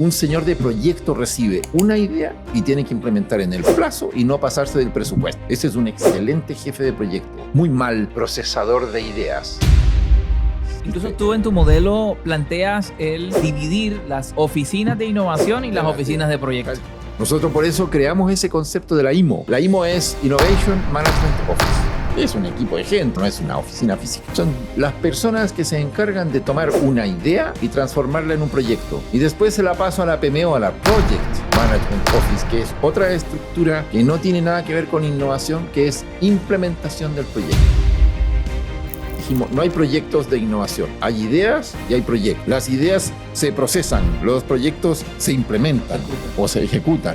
Un señor de proyecto recibe una idea y tiene que implementar en el plazo y no pasarse del presupuesto. Ese es un excelente jefe de proyecto. Muy mal procesador de ideas. Incluso tú en tu modelo planteas el dividir las oficinas de innovación y las oficinas de proyecto. Nosotros por eso creamos ese concepto de la IMO. La IMO es Innovation Management Office. Es un equipo de gente, no es una oficina física. Son las personas que se encargan de tomar una idea y transformarla en un proyecto. Y después se la paso a la PMO, a la Project Management Office, que es otra estructura que no tiene nada que ver con innovación, que es implementación del proyecto. Dijimos, no hay proyectos de innovación, hay ideas y hay proyectos. Las ideas se procesan, los proyectos se implementan o se ejecutan.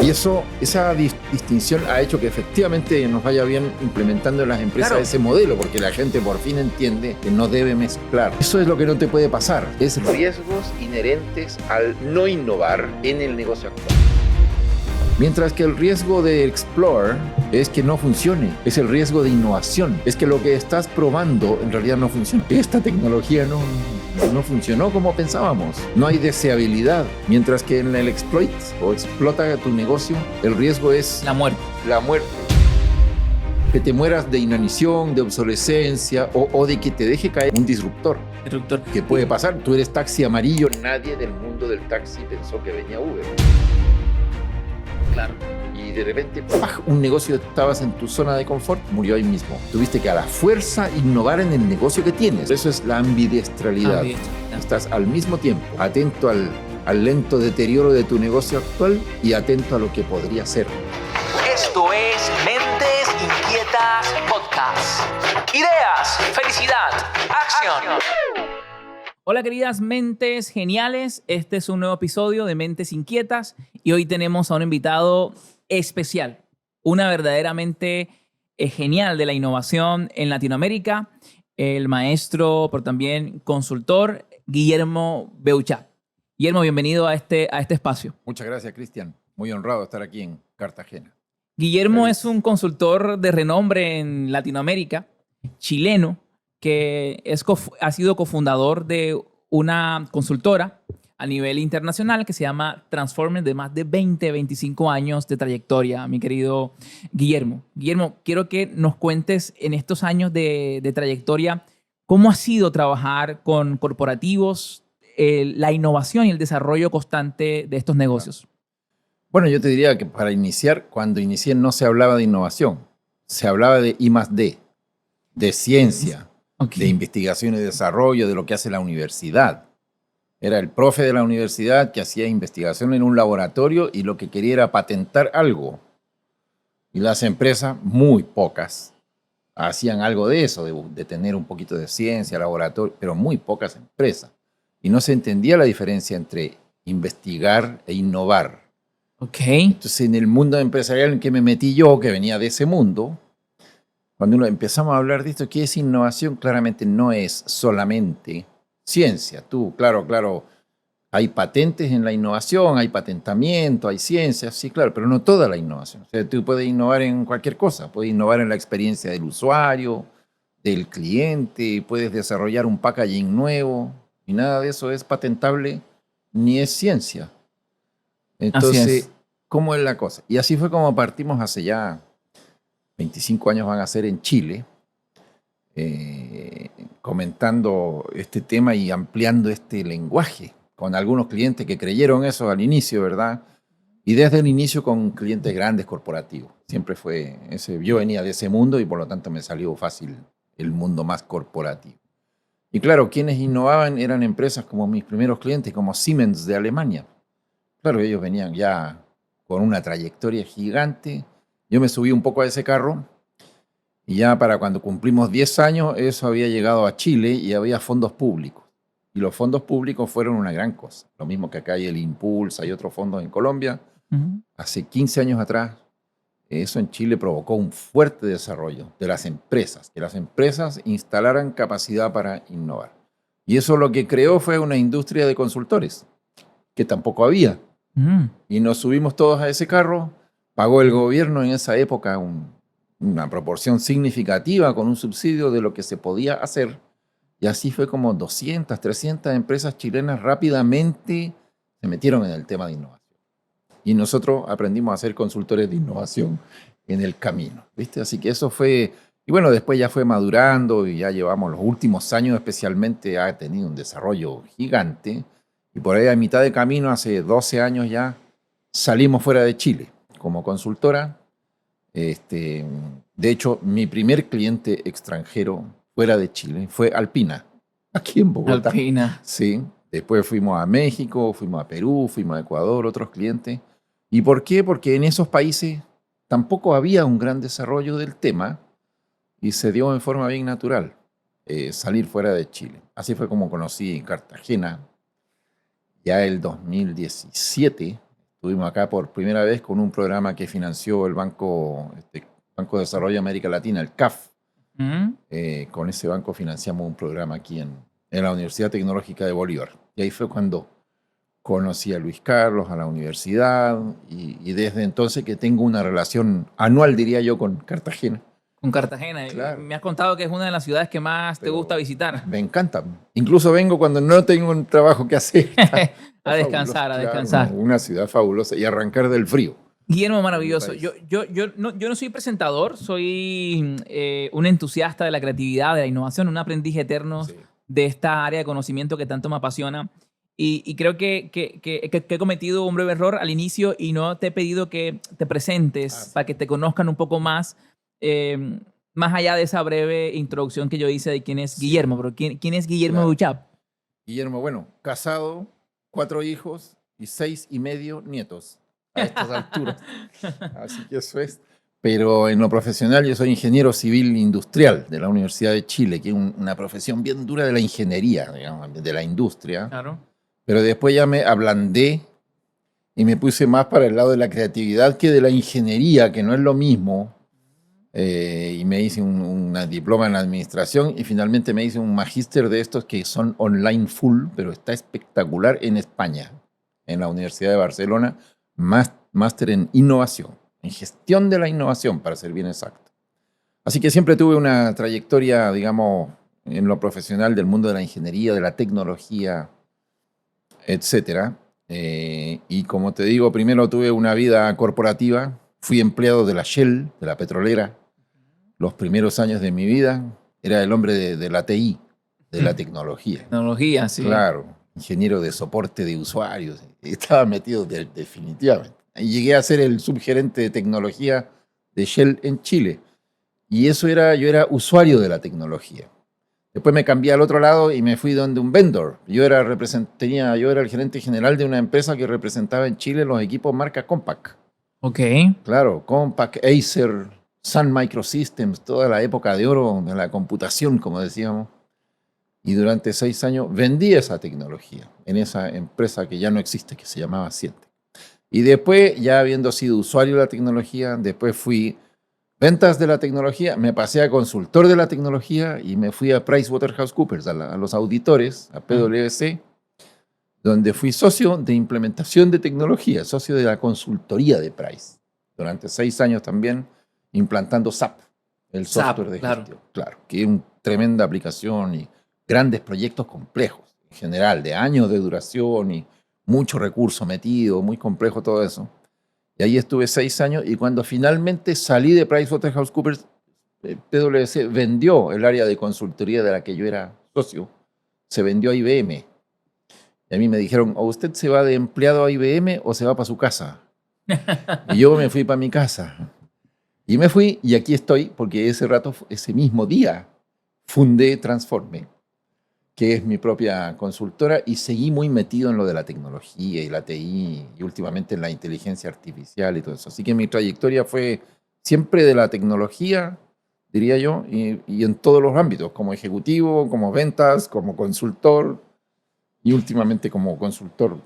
Y esa distinción ha hecho que efectivamente nos vaya bien implementando en las empresas ese modelo, porque la gente por fin entiende que no debe mezclar. Eso es lo que no te puede pasar. Es riesgos inherentes al no innovar en el negocio actual. Mientras que el riesgo de Explore es que no funcione, es el riesgo de innovación, es que lo que estás probando en realidad no funciona. Esta tecnología no funcionó como pensábamos, no hay deseabilidad. Mientras que en el exploit o explota tu negocio, el riesgo es La muerte. la muerte. Que te mueras de inanición, de obsolescencia o de que te deje caer un disruptor. ¿Qué puede pasar? Tú eres taxi amarillo, nadie del mundo del taxi pensó que venía Uber. Claro. Y de repente, ¡pah!, un negocio, estabas en tu zona de confort, murió ahí mismo. Tuviste que a la fuerza innovar en el negocio que tienes. Eso es la ambidiestralidad. Estás al mismo tiempo atento al lento deterioro de tu negocio actual y atento a lo que podría ser. Esto es Mentes Inquietas Podcast. Ideas, felicidad, acción. Hola queridas mentes geniales, este es un nuevo episodio de Mentes Inquietas y hoy tenemos a un invitado especial, una verdaderamente genial de la innovación en Latinoamérica, el maestro, pero también consultor, Guillermo Beuchat. Guillermo, bienvenido a este espacio. Muchas gracias, Cristian. Muy honrado estar aquí en Cartagena. Guillermo es un consultor de renombre en Latinoamérica, chileno, que ha sido cofundador de una consultora a nivel internacional que se llama Transformers, de más de 25 años de trayectoria, mi querido Guillermo. Guillermo, quiero que nos cuentes en estos años de trayectoria cómo ha sido trabajar con corporativos, la innovación y el desarrollo constante de estos negocios. Bueno, yo te diría que para iniciar, cuando inicié no se hablaba de innovación, se hablaba de I+D, de ciencia. Okay. De investigación y desarrollo, de lo que hace la universidad. Era el profe de la universidad que hacía investigación en un laboratorio y lo que quería era patentar algo. Y las empresas, muy pocas, hacían algo de eso, de tener un poquito de ciencia, laboratorio, pero muy pocas empresas. Y no se entendía la diferencia entre investigar e innovar. Okay. Entonces, en el mundo empresarial en que me metí yo, que venía de ese mundo, cuando empezamos a hablar de esto, ¿qué es innovación? Claramente no es solamente ciencia. Claro, hay patentes en la innovación, hay patentamiento, hay ciencia, sí, claro, pero no toda la innovación. O sea, tú puedes innovar en cualquier cosa, puedes innovar en la experiencia del usuario, del cliente, puedes desarrollar un packaging nuevo, y nada de eso es patentable ni es ciencia. Entonces, ¿cómo es la cosa? Y así fue como partimos hace ya 25 años van a ser en Chile, comentando este tema y ampliando este lenguaje con algunos clientes que creyeron eso al inicio, ¿verdad? Y desde el inicio con clientes grandes corporativos. Siempre fue ese, yo venía de ese mundo y por lo tanto me salió fácil el mundo más corporativo. Y claro, quienes innovaban eran empresas como mis primeros clientes, como Siemens de Alemania. Claro, ellos venían ya con una trayectoria gigante. Yo me subí un poco a ese carro y ya para cuando cumplimos 10 años eso había llegado a Chile y había fondos públicos. Y los fondos públicos fueron una gran cosa. Lo mismo que acá hay el Impulsa y otros fondos en Colombia. Hace 15 años atrás, eso en Chile provocó un fuerte desarrollo de las empresas, que las empresas instalaran capacidad para innovar. Y eso lo que creó fue una industria de consultores, que tampoco había. Y nos subimos todos a ese carro. Pagó el gobierno en esa época una proporción significativa con un subsidio de lo que se podía hacer Y así fue como 200, 300 empresas chilenas rápidamente se metieron en el tema de innovación. Y nosotros aprendimos a ser consultores de innovación en el camino, ¿viste? Así que eso fue... Y bueno, después ya fue madurando y ya llevamos los últimos años especialmente, ha tenido un desarrollo gigante. Y por ahí a mitad de camino, hace 12 años ya, salimos fuera de Chile como consultora. De hecho, mi primer cliente extranjero fuera de Chile fue Alpina, aquí en Bogotá. Alpina. Sí. Después fuimos a México, fuimos a Perú, fuimos a Ecuador, otros clientes. ¿Y por qué? Porque en esos países tampoco había un gran desarrollo del tema y se dio en forma bien natural salir fuera de Chile. Así fue como conocí Cartagena. Ya el 2017 estuvimos acá por primera vez con un programa que financió el Banco de Desarrollo de América Latina, el CAF. Con ese banco financiamos un programa aquí en la Universidad Tecnológica de Bolívar. Y ahí fue cuando conocí a Luis Carlos, a la universidad, y desde entonces que tengo una relación anual, diría yo, con Cartagena. Con Cartagena. Claro. Me has contado que es una de las ciudades que más te gusta visitar. Me encanta. Incluso vengo cuando no tengo un trabajo que hacer. A descansar, a Claro, descansar. una ciudad fabulosa y arrancar del frío. Guillermo, maravilloso. Yo no soy presentador, soy un entusiasta de la creatividad, de la innovación, un aprendiz eterno de esta área de conocimiento que tanto me apasiona. Y creo que he cometido un breve error al inicio y no te he pedido que te presentes para que te conozcan un poco más. Más allá de esa breve introducción que yo hice de quién es Guillermo, pero ¿quién es Guillermo Beuchat? Guillermo, bueno, casado, 4 hijos y 6,5 nietos a estas alturas. Así que eso es. Pero en lo profesional yo soy ingeniero civil industrial de la Universidad de Chile, que es una profesión bien dura de la ingeniería, digamos, de la industria. Claro. Pero después ya me ablandé y me puse más para el lado de la creatividad que de la ingeniería, que no es lo mismo. Y me hice un diploma en administración y finalmente me hice un magíster de estos que son online full, pero está espectacular en España, en la Universidad de Barcelona, máster en innovación, en gestión de la innovación, para ser bien exacto. Así que siempre tuve una trayectoria, digamos, en lo profesional del mundo de la ingeniería, de la tecnología, etcétera. Y como te digo, primero tuve una vida corporativa. Fui empleado de la Shell, de la petrolera. Los primeros años de mi vida era el hombre de la TI, de la tecnología. Tecnología, sí. Claro, ingeniero de soporte de usuarios. Estaba metido definitivamente. Y llegué a ser el subgerente de tecnología de Shell en Chile. Y yo era usuario de la tecnología. Después me cambié al otro lado y me fui donde un vendor. Yo era el gerente general de una empresa que representaba en Chile los equipos marca Compaq. Ok. Claro, Compaq, Acer, Sun Microsystems, toda la época de oro de la computación, como decíamos. Y durante 6 años vendí esa tecnología en esa empresa que ya no existe, que se llamaba Siente. Y después, ya habiendo sido usuario de la tecnología, después fui ventas de la tecnología, me pasé a consultor de la tecnología y me fui a PricewaterhouseCoopers, a los auditores, a PwC, donde fui socio de implementación de tecnología, socio de la consultoría de Price. Durante 6 años también implantando SAP, el software de gestión. Claro, que es una tremenda aplicación y grandes proyectos complejos, en general, de años de duración y mucho recurso metido, muy complejo todo eso. Y ahí estuve 6 años y cuando finalmente salí de PricewaterhouseCoopers, PwC vendió el área de consultoría de la que yo era socio, se vendió a IBM. Y a mí me dijeron, o usted se va de empleado a IBM o se va para su casa. Y yo me fui para mi casa. Y me fui y aquí estoy porque ese mismo día, fundé Transforme, que es mi propia consultora, y seguí muy metido en lo de la tecnología y la TI y últimamente en la inteligencia artificial y todo eso. Así que mi trayectoria fue siempre de la tecnología, diría yo, y en todos los ámbitos, como ejecutivo, como ventas, como consultor y últimamente como consultor.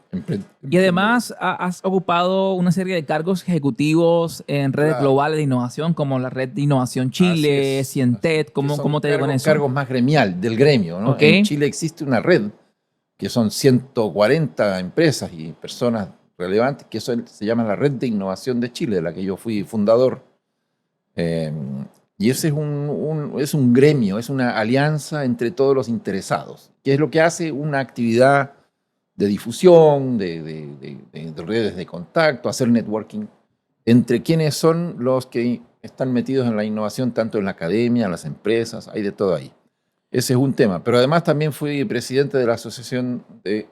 Y además has ocupado una serie de cargos ejecutivos en redes globales de innovación, como la Red de Innovación Chile, Cientet. ¿Cómo te dio con eso? Cargos más del gremio, ¿no? Okay. En Chile existe una red que son 140 empresas y personas relevantes, que se llama la Red de Innovación de Chile, de la que yo fui fundador. Y Y ese es un gremio, es una alianza entre todos los interesados, que es lo que hace una actividad de difusión, de redes de contacto, hacer networking entre quienes son los que están metidos en la innovación, tanto en la academia, las empresas, hay de todo ahí. Ese es un tema. Pero además también fui presidente de la Asociación de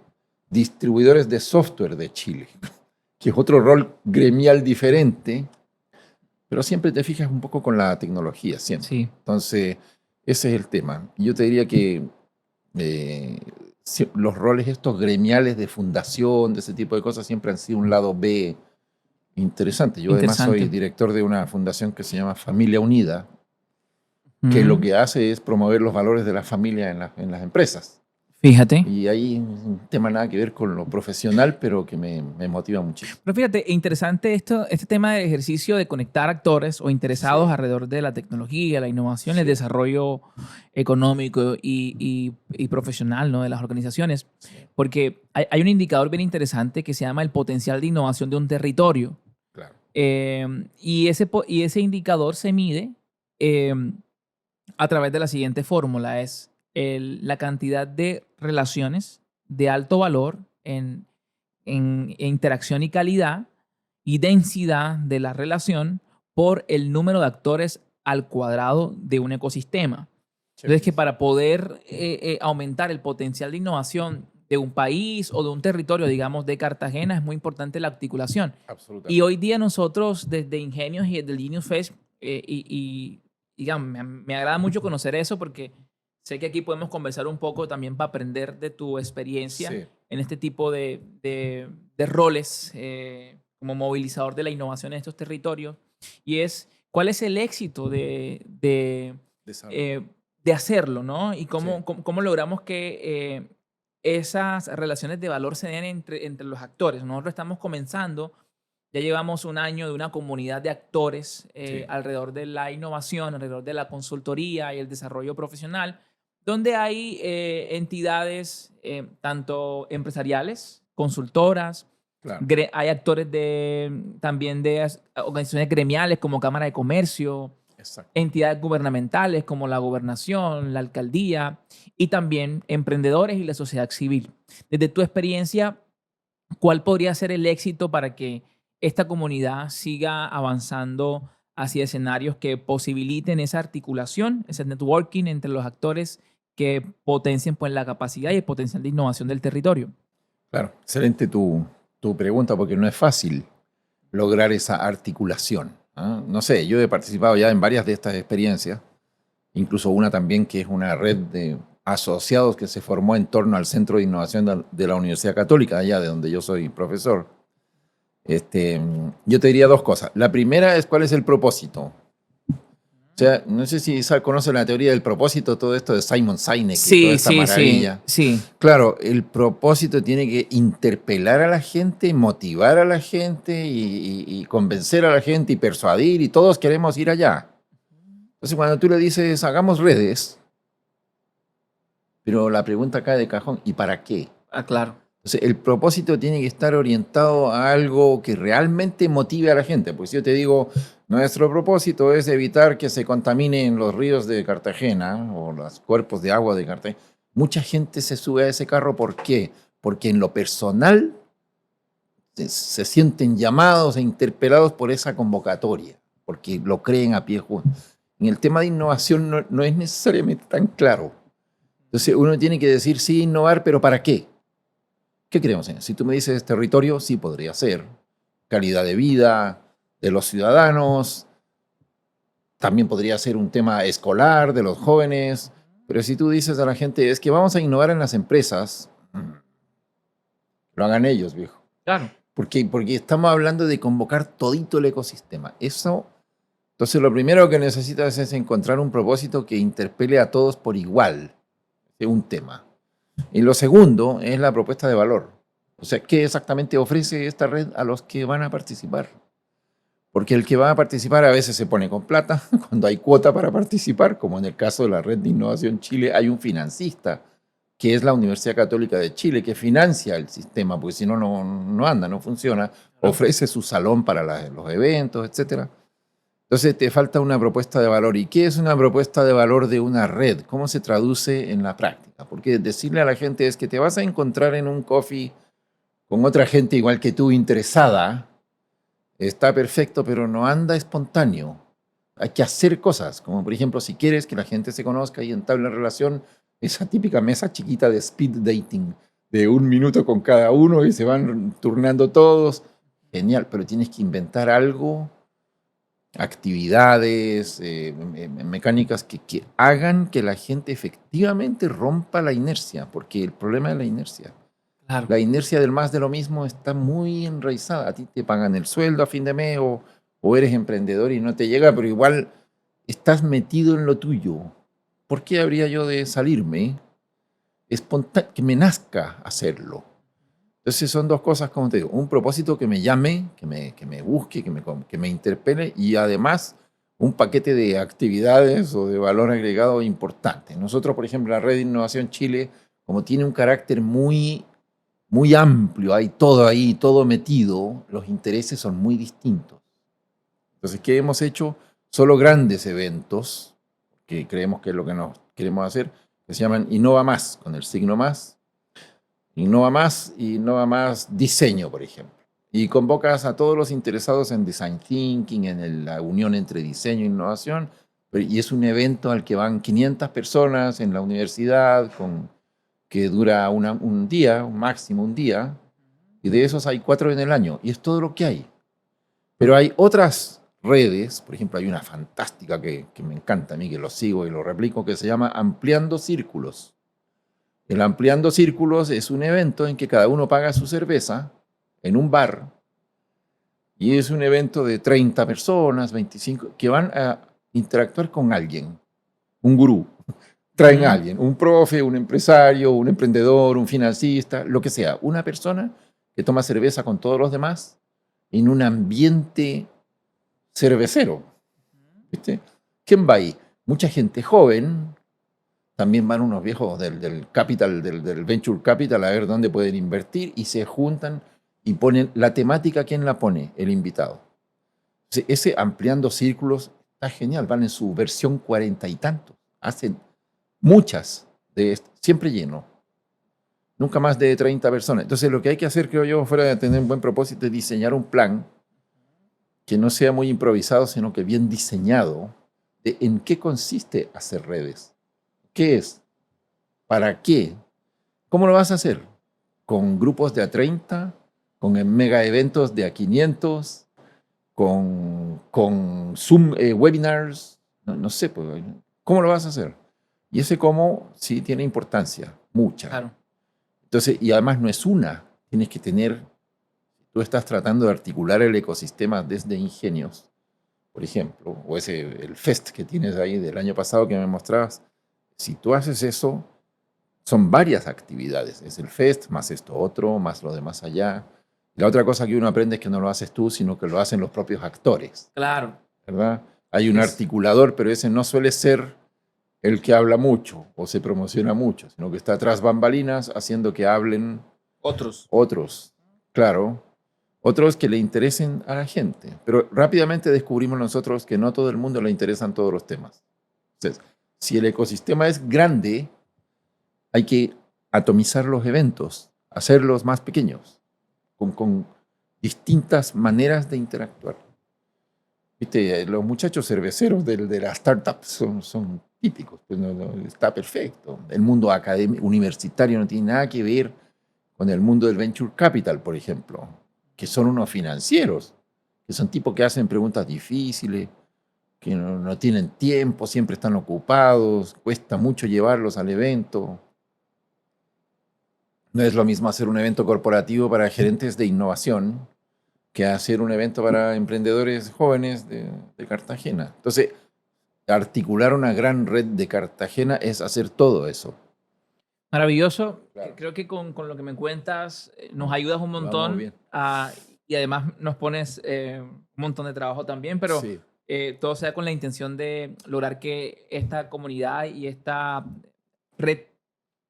Distribuidores de Software de Chile, que es otro rol gremial diferente, pero siempre te fijas un poco con la tecnología, siempre. Sí. Entonces, ese es el tema. Yo te diría que los roles estos gremiales de fundación, de ese tipo de cosas, siempre han sido un lado B interesante. Yo además soy director de una fundación que se llama Familia Unida, que lo que hace es promover los valores de la familia en las empresas. Fíjate. Y ahí un tema nada que ver con lo profesional, pero que me motiva muchísimo. Pero fíjate, interesante este tema de ejercicio de conectar actores o interesados alrededor de la tecnología, la innovación, el desarrollo económico y profesional, ¿no?, de las organizaciones. Porque hay un indicador bien interesante que se llama el potencial de innovación de un territorio. Claro. Y ese indicador se mide a través de la siguiente fórmula. Es la cantidad de relaciones de alto valor en interacción y calidad y densidad de la relación por el número de actores al cuadrado de un ecosistema. Entonces, que para poder aumentar el potencial de innovación de un país o de un territorio, digamos, de Cartagena, es muy importante la articulación. Absolutamente. Y hoy día nosotros, desde Ingenios y desde el Genius Fest, digamos, me agrada mucho conocer eso porque sé que aquí podemos conversar un poco también para aprender de tu experiencia en este tipo de roles como movilizador de la innovación en estos territorios. Y es, ¿cuál es el éxito de hacerlo, ¿no? Y cómo logramos que esas relaciones de valor se den entre los actores. Nosotros estamos comenzando, ya llevamos un año de una comunidad de actores alrededor de la innovación, alrededor de la consultoría y el desarrollo profesional, donde hay entidades tanto empresariales, consultoras, hay actores también de organizaciones gremiales como Cámara de Comercio, entidades gubernamentales como la gobernación, la alcaldía y también emprendedores y la sociedad civil. Desde tu experiencia, ¿cuál podría ser el éxito para que esta comunidad siga avanzando hacia escenarios que posibiliten esa articulación, ese networking entre los actores que potencien pues, la capacidad y el potencial de innovación del territorio? Claro, excelente tu pregunta, porque no es fácil lograr esa articulación. No sé, yo he participado ya en varias de estas experiencias, incluso una también que es una red de asociados que se formó en torno al Centro de Innovación de la Universidad Católica, allá de donde yo soy profesor. Yo te diría dos cosas. La primera es cuál es el propósito. O sea, no sé si conoce la teoría del propósito, todo esto de Simon Sinek y toda esta maravilla. Sí. Claro, el propósito tiene que interpelar a la gente, motivar a la gente y convencer a la gente y persuadir, y todos queremos ir allá. Entonces, cuando tú le dices, hagamos redes, pero la pregunta cae de cajón, ¿y para qué? Claro. Entonces, el propósito tiene que estar orientado a algo que realmente motive a la gente. Pues si yo te digo, nuestro propósito es evitar que se contaminen los ríos de Cartagena o los cuerpos de agua de Cartagena, mucha gente se sube a ese carro. ¿Por qué? Porque en lo personal se sienten llamados e interpelados por esa convocatoria, porque lo creen a pie juntos. En el tema de innovación no es necesariamente tan claro. Entonces uno tiene que decir, sí, innovar, pero ¿para qué? ¿Qué queremos? Si tú me dices territorio, sí podría ser. Calidad de vida de los ciudadanos. También podría ser un tema escolar de los jóvenes. Pero si tú dices a la gente, es que vamos a innovar en las empresas, lo hagan ellos, viejo. Claro. Porque estamos hablando de convocar todito el ecosistema. Entonces lo primero que necesitas es encontrar un propósito que interpele a todos por igual. Es un tema. Y lo segundo es la propuesta de valor. O sea, ¿qué exactamente ofrece esta red a los que van a participar? Porque el que va a participar a veces se pone con plata, cuando hay cuota para participar, como en el caso de la Red de Innovación Chile, hay un financista, que es la Universidad Católica de Chile, que financia el sistema, porque si no, no anda, no funciona. Ofrece su salón para los eventos, etc. Entonces te falta una propuesta de valor. ¿Y qué es una propuesta de valor de una red? ¿Cómo se traduce en la práctica? Porque decirle a la gente es que te vas a encontrar en un coffee con otra gente igual que tú, interesada, está perfecto, pero no anda espontáneo. Hay que hacer cosas, como por ejemplo, si quieres que la gente se conozca y entable relación, esa típica mesa chiquita de speed dating, de 1 minuto con cada uno y se van turnando todos. Genial, pero tienes que inventar algo, actividades, mecánicas que hagan que la gente efectivamente rompa la inercia, porque el problema es la inercia. Claro. La inercia del más de lo mismo está muy enraizada. A ti te pagan el sueldo a fin de mes o eres emprendedor y no te llega, pero igual estás metido en lo tuyo. ¿Por qué habría yo de salirme? Que me nazca hacerlo. Entonces son dos cosas, como te digo, un propósito que me llame, que me busque, que me interpele y además un paquete de actividades o de valor agregado importante. Nosotros, por ejemplo, la Red de Innovación Chile, como tiene un carácter muy amplio, hay todo ahí, todo metido, los intereses son muy distintos. Entonces, ¿qué hemos hecho? Solo grandes eventos, que creemos que es lo que nos queremos hacer, que se llaman Innova Más, con el signo más. Innova Más Diseño, por ejemplo. Y convocas a todos los interesados en Design Thinking, en la unión entre diseño e innovación, y es un evento al que van 500 personas en la universidad, que dura un día, un máximo un día, y de esos hay 4 en el año, y es todo lo que hay. Pero hay otras redes, por ejemplo, hay una fantástica que me encanta a mí, que lo sigo y lo replico, que se llama Ampliando Círculos. El Ampliando Círculos es un evento en que cada uno paga su cerveza en un bar, y es un evento de 30 personas, 25, que van a interactuar con alguien, un gurú. Traen a alguien, un profe, un empresario, un emprendedor, un financista, lo que sea. Una persona que toma cerveza con todos los demás en un ambiente cervecero. ¿Viste? ¿Quién va ahí? Mucha gente joven. También van unos viejos del capital, del venture capital, a ver dónde pueden invertir y se juntan y ponen la temática. ¿Quién la pone? El invitado. Ese Ampliando Círculos está genial. Van en su versión 40 y tantos. Hacen muchas de estas, siempre lleno. Nunca más de 30 personas. Entonces lo que hay que hacer, creo yo, fuera de tener un buen propósito, es diseñar un plan que no sea muy improvisado, sino que bien diseñado, de en qué consiste hacer redes. ¿Qué es? ¿Para qué? ¿Cómo lo vas a hacer? ¿Con grupos de a 30? ¿Con mega eventos de a 500? ¿Con Zoom webinars? No sé, pues, ¿cómo lo vas a hacer? Y ese cómo sí tiene importancia, mucha. Claro. Entonces, y además no es una, tienes que tener, tú estás tratando de articular el ecosistema desde ingenios, por ejemplo, o el FEST que tienes ahí del año pasado que me mostrabas. Si tú haces eso, son varias actividades. Es el FEST, más esto otro, más lo de más allá. La otra cosa que uno aprende es que no lo haces tú, sino que lo hacen los propios actores. Claro. ¿Verdad? Hay un articulador, pero ese no suele ser el que habla mucho o se promociona mucho, sino que está tras bambalinas haciendo que hablen otros, claro, otros que le interesen a la gente. Pero rápidamente descubrimos nosotros que no a todo el mundo le interesan todos los temas. Entonces, si el ecosistema es grande, hay que atomizar los eventos, hacerlos más pequeños, con distintas maneras de interactuar. ¿Viste? Los muchachos cerveceros de las startups son típicos, pues está perfecto. El mundo académico, universitario no tiene nada que ver con el mundo del venture capital, por ejemplo, que son unos financieros, que son tipos que hacen preguntas difíciles, que no tienen tiempo, siempre están ocupados, cuesta mucho llevarlos al evento. No es lo mismo hacer un evento corporativo para gerentes de innovación que hacer un evento para emprendedores jóvenes de Cartagena. Entonces, articular una gran red de Cartagena es hacer todo eso. Maravilloso. Claro. Creo que con lo que me cuentas nos ayudas un Vamos montón bien. y además nos pones un montón de trabajo también, pero Sí. todo sea con la intención de lograr que esta comunidad y esta red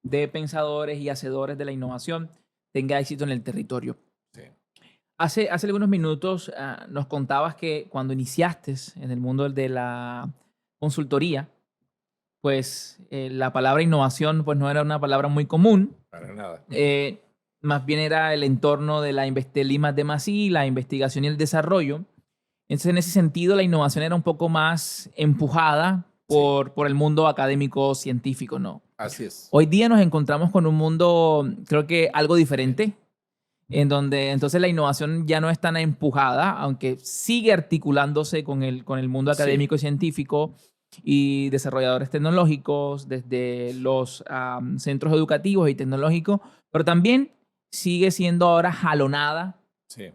de pensadores y hacedores de la innovación tenga éxito en el territorio. Sí. Hace algunos minutos nos contabas que cuando iniciaste en el mundo de la consultoría, pues la palabra innovación pues no era una palabra muy común. Para nada. Más bien era el entorno de la del I+D+I, la investigación y el desarrollo. Entonces, en ese sentido, la innovación era un poco más empujada por el mundo académico científico, ¿no? Así es. Hoy día nos encontramos con un mundo, creo que algo diferente, en donde entonces la innovación ya no es tan empujada, aunque sigue articulándose con el mundo académico y científico y desarrolladores tecnológicos, desde los centros educativos y tecnológicos, pero también sigue siendo ahora jalonada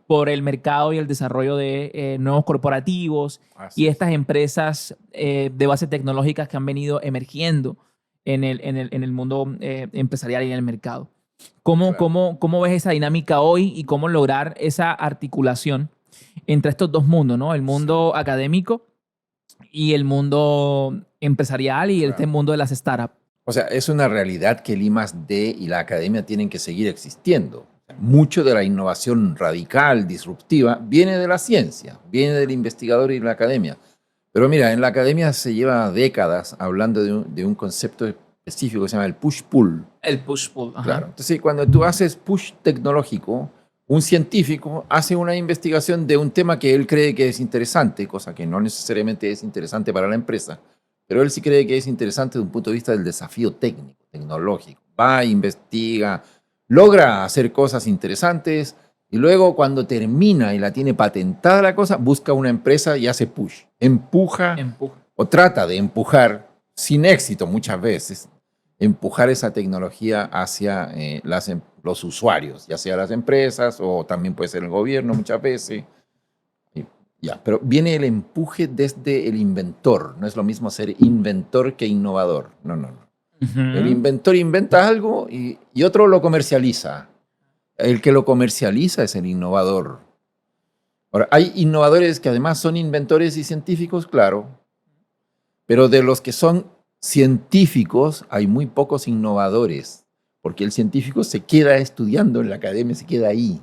por el mercado y el desarrollo de nuevos corporativos y estas empresas de base tecnológicas que han venido emergiendo en el mundo empresarial y en el mercado. ¿Cómo ves esa dinámica hoy y cómo lograr esa articulación entre estos dos mundos, ¿no? El mundo académico y el mundo empresarial y este mundo de las startups? O sea, es una realidad que el I+D y la academia tienen que seguir existiendo. Mucho de la innovación radical, disruptiva, viene de la ciencia, viene del investigador y de la academia. Pero mira, en la academia se lleva décadas hablando de un concepto específico que se llama el push-pull. El push-pull. Claro. Entonces, cuando tú haces push tecnológico, un científico hace una investigación de un tema que él cree que es interesante, cosa que no necesariamente es interesante para la empresa, pero él sí cree que es interesante desde un punto de vista del desafío técnico, tecnológico. Va, investiga, logra hacer cosas interesantes y luego cuando termina y la tiene patentada la cosa, busca una empresa y hace push. Empuja. O trata de empujar, sin éxito muchas veces, empujar esa tecnología hacia los usuarios, ya sea las empresas o también puede ser el gobierno muchas veces. Ya, pero viene el empuje desde el inventor. No es lo mismo ser inventor que innovador. No. El inventor inventa algo y otro lo comercializa. El que lo comercializa es el innovador. Ahora, hay innovadores que además son inventores y científicos, claro, pero de los que son científicos hay muy pocos innovadores, porque el científico se queda estudiando en la academia, se queda ahí.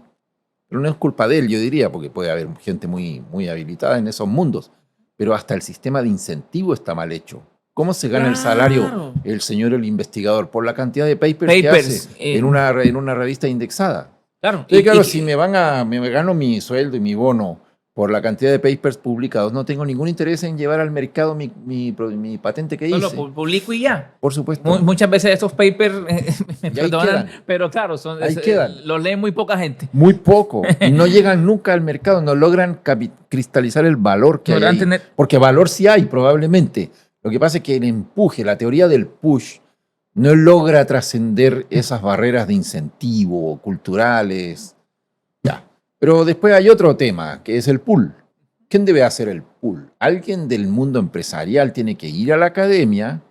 Pero no es culpa de él, yo diría, porque puede haber gente muy, muy habilitada en esos mundos, pero hasta el sistema de incentivo está mal hecho. ¿Cómo se gana el salario el señor, el investigador? Por la cantidad de papers que hace en una revista indexada. Claro. Entonces, claro, si me gano mi sueldo y mi bono por la cantidad de papers publicados, no tengo ningún interés en llevar al mercado mi patente que hice. Solo publico y ya. Por supuesto. Muchas veces estos papers, me perdonan, pero claro, los lee muy poca gente. Muy poco. Y no llegan nunca al mercado, no logran cristalizar el valor que hay ahí. Porque valor sí hay, probablemente. Lo que pasa es que el empuje, la teoría del push, no logra trascender esas barreras de incentivo, culturales. Ya. Pero después hay otro tema, que es el pull. ¿Quién debe hacer el pull? Alguien del mundo empresarial tiene que ir a la academia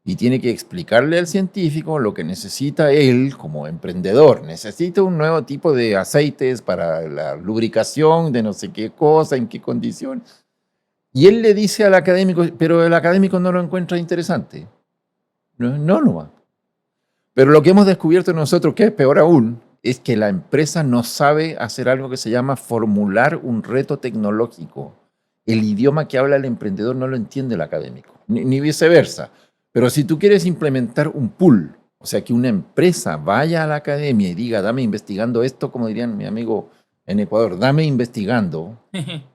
y tiene que explicarle al científico lo que necesita él como emprendedor. Necesita un nuevo tipo de aceites para la lubricación de no sé qué cosa, en qué condición. Y él le dice al académico, pero el académico no lo encuentra interesante. No va. Pero lo que hemos descubierto nosotros, que es peor aún, es que la empresa no sabe hacer algo que se llama formular un reto tecnológico. El idioma que habla el emprendedor no lo entiende el académico, ni viceversa. Pero si tú quieres implementar un pull, o sea, que una empresa vaya a la academia y diga, dame investigando esto, como dirían mi amigo en Ecuador, dame investigando,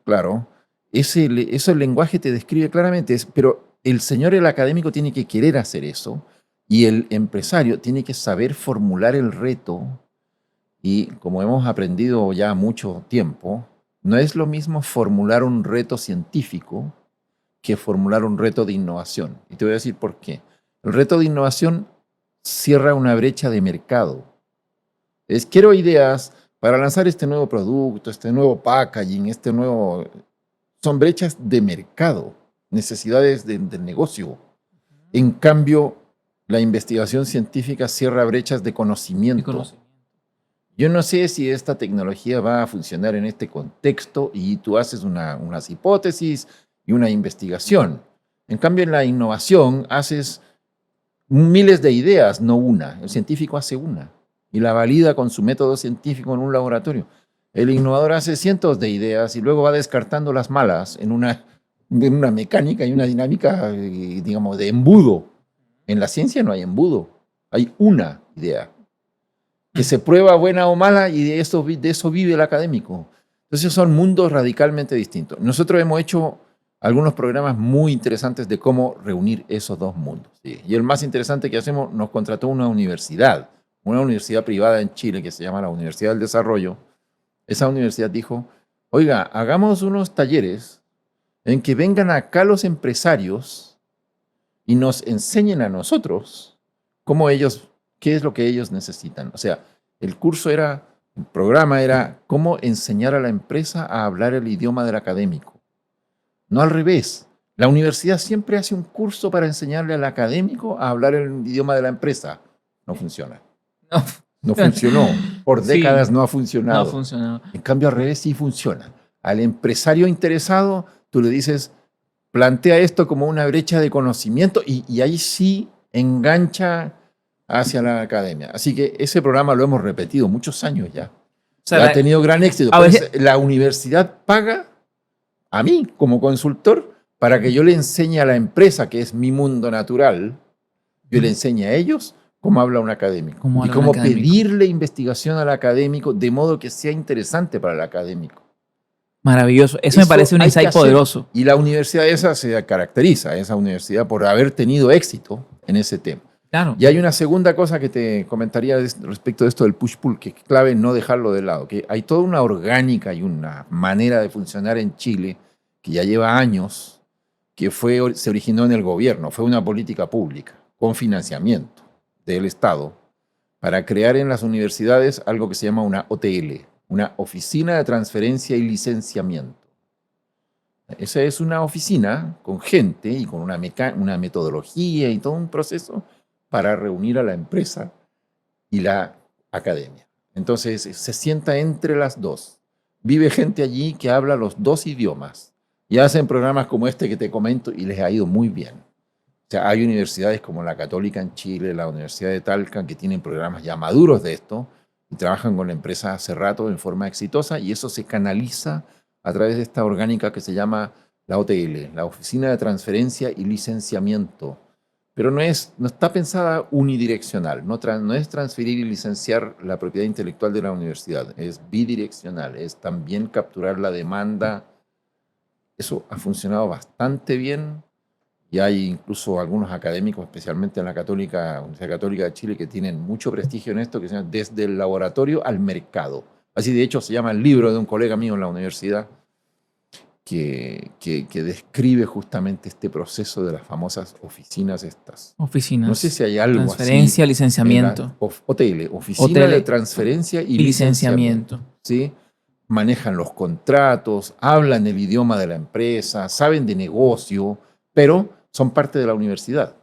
claro, ese lenguaje te describe claramente, pero el señor, el académico, tiene que querer hacer eso y el empresario tiene que saber formular el reto. Y como hemos aprendido ya mucho tiempo, no es lo mismo formular un reto científico que formular un reto de innovación. Y te voy a decir por qué. El reto de innovación cierra una brecha de mercado. Quiero ideas para lanzar este nuevo producto, este nuevo packaging, son brechas de mercado, necesidades del negocio. En cambio, la investigación científica cierra brechas de conocimiento. Yo no sé si esta tecnología va a funcionar en este contexto y tú haces unas hipótesis y una investigación. En cambio, en la innovación haces miles de ideas, no una. El científico hace una y la valida con su método científico en un laboratorio. El innovador hace cientos de ideas y luego va descartando las malas en una mecánica y una dinámica, digamos, de embudo. En la ciencia no hay embudo, hay una idea que se prueba buena o mala y de eso vive el académico. Entonces son mundos radicalmente distintos. Nosotros hemos hecho algunos programas muy interesantes de cómo reunir esos dos mundos. ¿Sí? Y el más interesante que hacemos, nos contrató una universidad privada en Chile que se llama la Universidad del Desarrollo. Esa universidad dijo, oiga, hagamos unos talleres en que vengan acá los empresarios y nos enseñen a nosotros qué es lo que ellos necesitan. O sea, el programa era cómo enseñar a la empresa a hablar el idioma del académico. No al revés. La universidad siempre hace un curso para enseñarle al académico a hablar el idioma de la empresa. No funciona. No funcionó. Por décadas no ha funcionado. No ha funcionado. En cambio, al revés sí funciona. Al empresario interesado, tú le dices, plantea esto como una brecha de conocimiento y ahí sí engancha hacia la academia. Así que ese programa lo hemos repetido muchos años ya. O sea, ha tenido gran éxito. La universidad paga a mí como consultor para que yo le enseñe a la empresa, que es mi mundo natural, yo le enseñe a ellos cómo habla un académico y cómo pedirle investigación al académico de modo que sea interesante para el académico. Maravilloso. Eso me parece un insight poderoso. Y la universidad esa se caracteriza, esa universidad, por haber tenido éxito en ese tema. Claro. Y hay una segunda cosa que te comentaría respecto de esto del push-pull, que es clave no dejarlo de lado, que hay toda una orgánica y una manera de funcionar en Chile que ya lleva años, que se originó en el gobierno, fue una política pública con financiamiento del Estado para crear en las universidades algo que se llama una OTL, una Oficina de Transferencia y Licenciamiento. Esa es una oficina con gente y con una metodología y todo un proceso para reunir a la empresa y la academia. Entonces se sienta entre las dos. Vive gente allí que habla los dos idiomas y hacen programas como este que te comento y les ha ido muy bien. O sea, hay universidades como la Católica en Chile, la Universidad de Talca, que tienen programas ya maduros de esto y trabajan con la empresa hace rato en forma exitosa y eso se canaliza a través de esta orgánica que se llama la OTL, la Oficina de Transferencia y Licenciamiento. Pero no está pensada unidireccional, no es transferir y licenciar la propiedad intelectual de la universidad, es bidireccional, es también capturar la demanda. Eso ha funcionado bastante bien y hay incluso algunos académicos, especialmente en la Universidad Católica de Chile, que tienen mucho prestigio en esto, que se llama Desde el Laboratorio al Mercado. Así de hecho se llama el libro de un colega mío en la universidad, que describe justamente este proceso de las famosas oficinas estas. Oficinas. No sé si hay algo transferencia, así. Licenciamiento. OTL, Oficina de Transferencia y Licenciamiento. ¿Sí? Manejan los contratos, hablan el idioma de la empresa, saben de negocio, pero son parte de la universidad.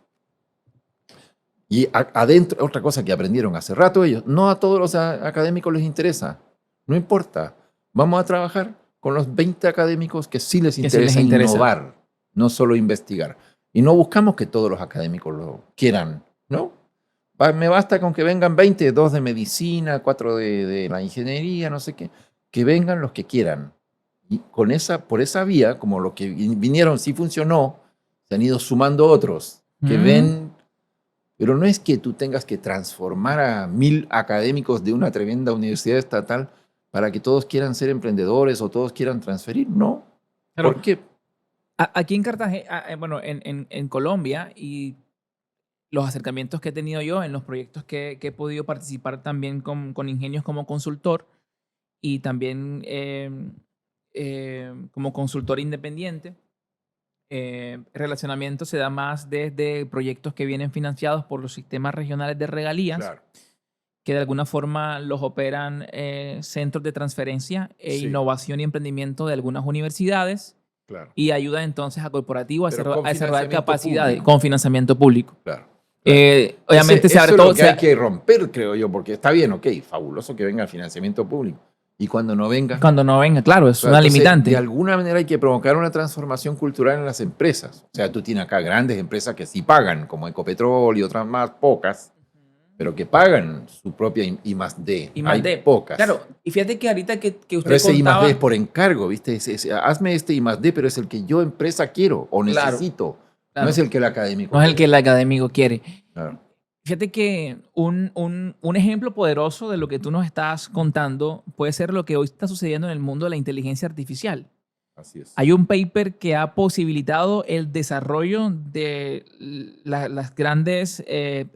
Y adentro, otra cosa que aprendieron hace rato ellos, no a todos los académicos les interesa, no importa, vamos a trabajar con los 20 académicos que sí les interesa innovar, no solo investigar. Y no buscamos que todos los académicos lo quieran, ¿no? Me basta con que vengan 20, 2 de medicina, 4 de la ingeniería, no sé qué, que vengan los que quieran. Y por esa vía, como lo que vinieron sí funcionó, se han ido sumando otros que ven. Pero no es que tú tengas que transformar a 1000 académicos de una tremenda universidad estatal para que todos quieran ser emprendedores o todos quieran transferir, no. Claro. ¿Por qué? Aquí en Cartagena, bueno, en Colombia y los acercamientos que he tenido yo en los proyectos que he podido participar también con Ingenios como consultor y también como consultor independiente, relacionamiento se da más desde proyectos que vienen financiados por los sistemas regionales de regalías. Claro. Que de alguna forma los operan centros de transferencia e innovación y emprendimiento de algunas universidades. Claro. Y ayuda entonces a corporativos a desarrollar capacidades con financiamiento público. Claro. Obviamente se abre todo. Eso es lo que hay que romper, creo yo, porque está bien, ok, fabuloso que venga el financiamiento público. ¿Y cuando no venga? Cuando no venga, claro, es una limitante. De alguna manera hay que provocar una transformación cultural en las empresas. O sea, tú tienes acá grandes empresas que sí pagan, como Ecopetrol y otras más pocas, pero que pagan su propia I+D. I más Hay D. pocas. Claro, y fíjate que ahorita que Pero usted ese contaba... I+D es por encargo, ¿viste? Hazme este I+D, pero es el que yo empresa quiero o Claro, necesito. claro. No es el que el académico No es el que quiere. el académico quiere. Claro. Fíjate que un ejemplo poderoso de lo que tú nos estás contando puede ser lo que hoy está sucediendo en el mundo de la inteligencia artificial. Así es. Hay un paper que ha posibilitado el desarrollo de las grandes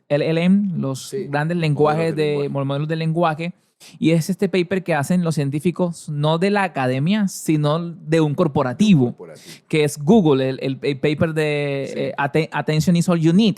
LLM, los Sí, grandes lenguajes modelos de lenguaje. Y es este paper que hacen los científicos no de la academia, sino de un corporativo, Corporativo. que es Google, el paper de Attention is all you need.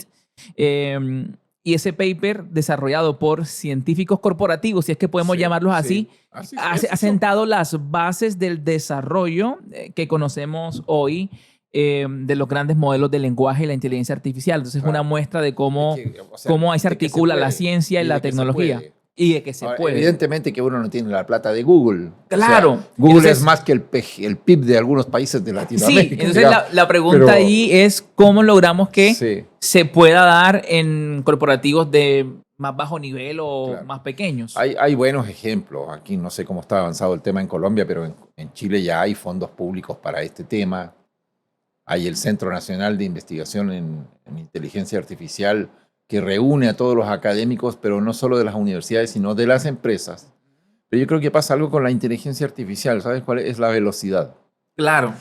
Y ese paper desarrollado por científicos corporativos, si es que podemos Sí, llamarlos sí. así, Así ha es. sentado las bases del desarrollo que conocemos hoy de los grandes modelos de lenguaje y la inteligencia artificial. Entonces es Claro. una muestra de cómo, Es que, o sea, cómo ahí se de que se articula la puede, ciencia y y la de que se tecnología. puede. Y de que se Ahora, puede. evidentemente que uno no tiene la plata de Google. Claro. O sea, Google Entonces, es más que el PIB de algunos países de Sí, Latinoamérica. entonces digamos. la pregunta Pero- ahí es cómo logramos que Sí. se pueda dar en corporativos de más bajo nivel o Claro. más pequeños. Hay buenos ejemplos. Aquí no sé cómo está avanzado el tema en Colombia, pero en Chile ya hay fondos públicos para este tema. Hay el Centro Nacional de Investigación en Inteligencia Artificial que reúne a todos los académicos, pero no solo de las universidades, sino de las empresas. Pero yo creo que pasa algo con la inteligencia artificial. ¿Sabes cuál es? La velocidad. Claro,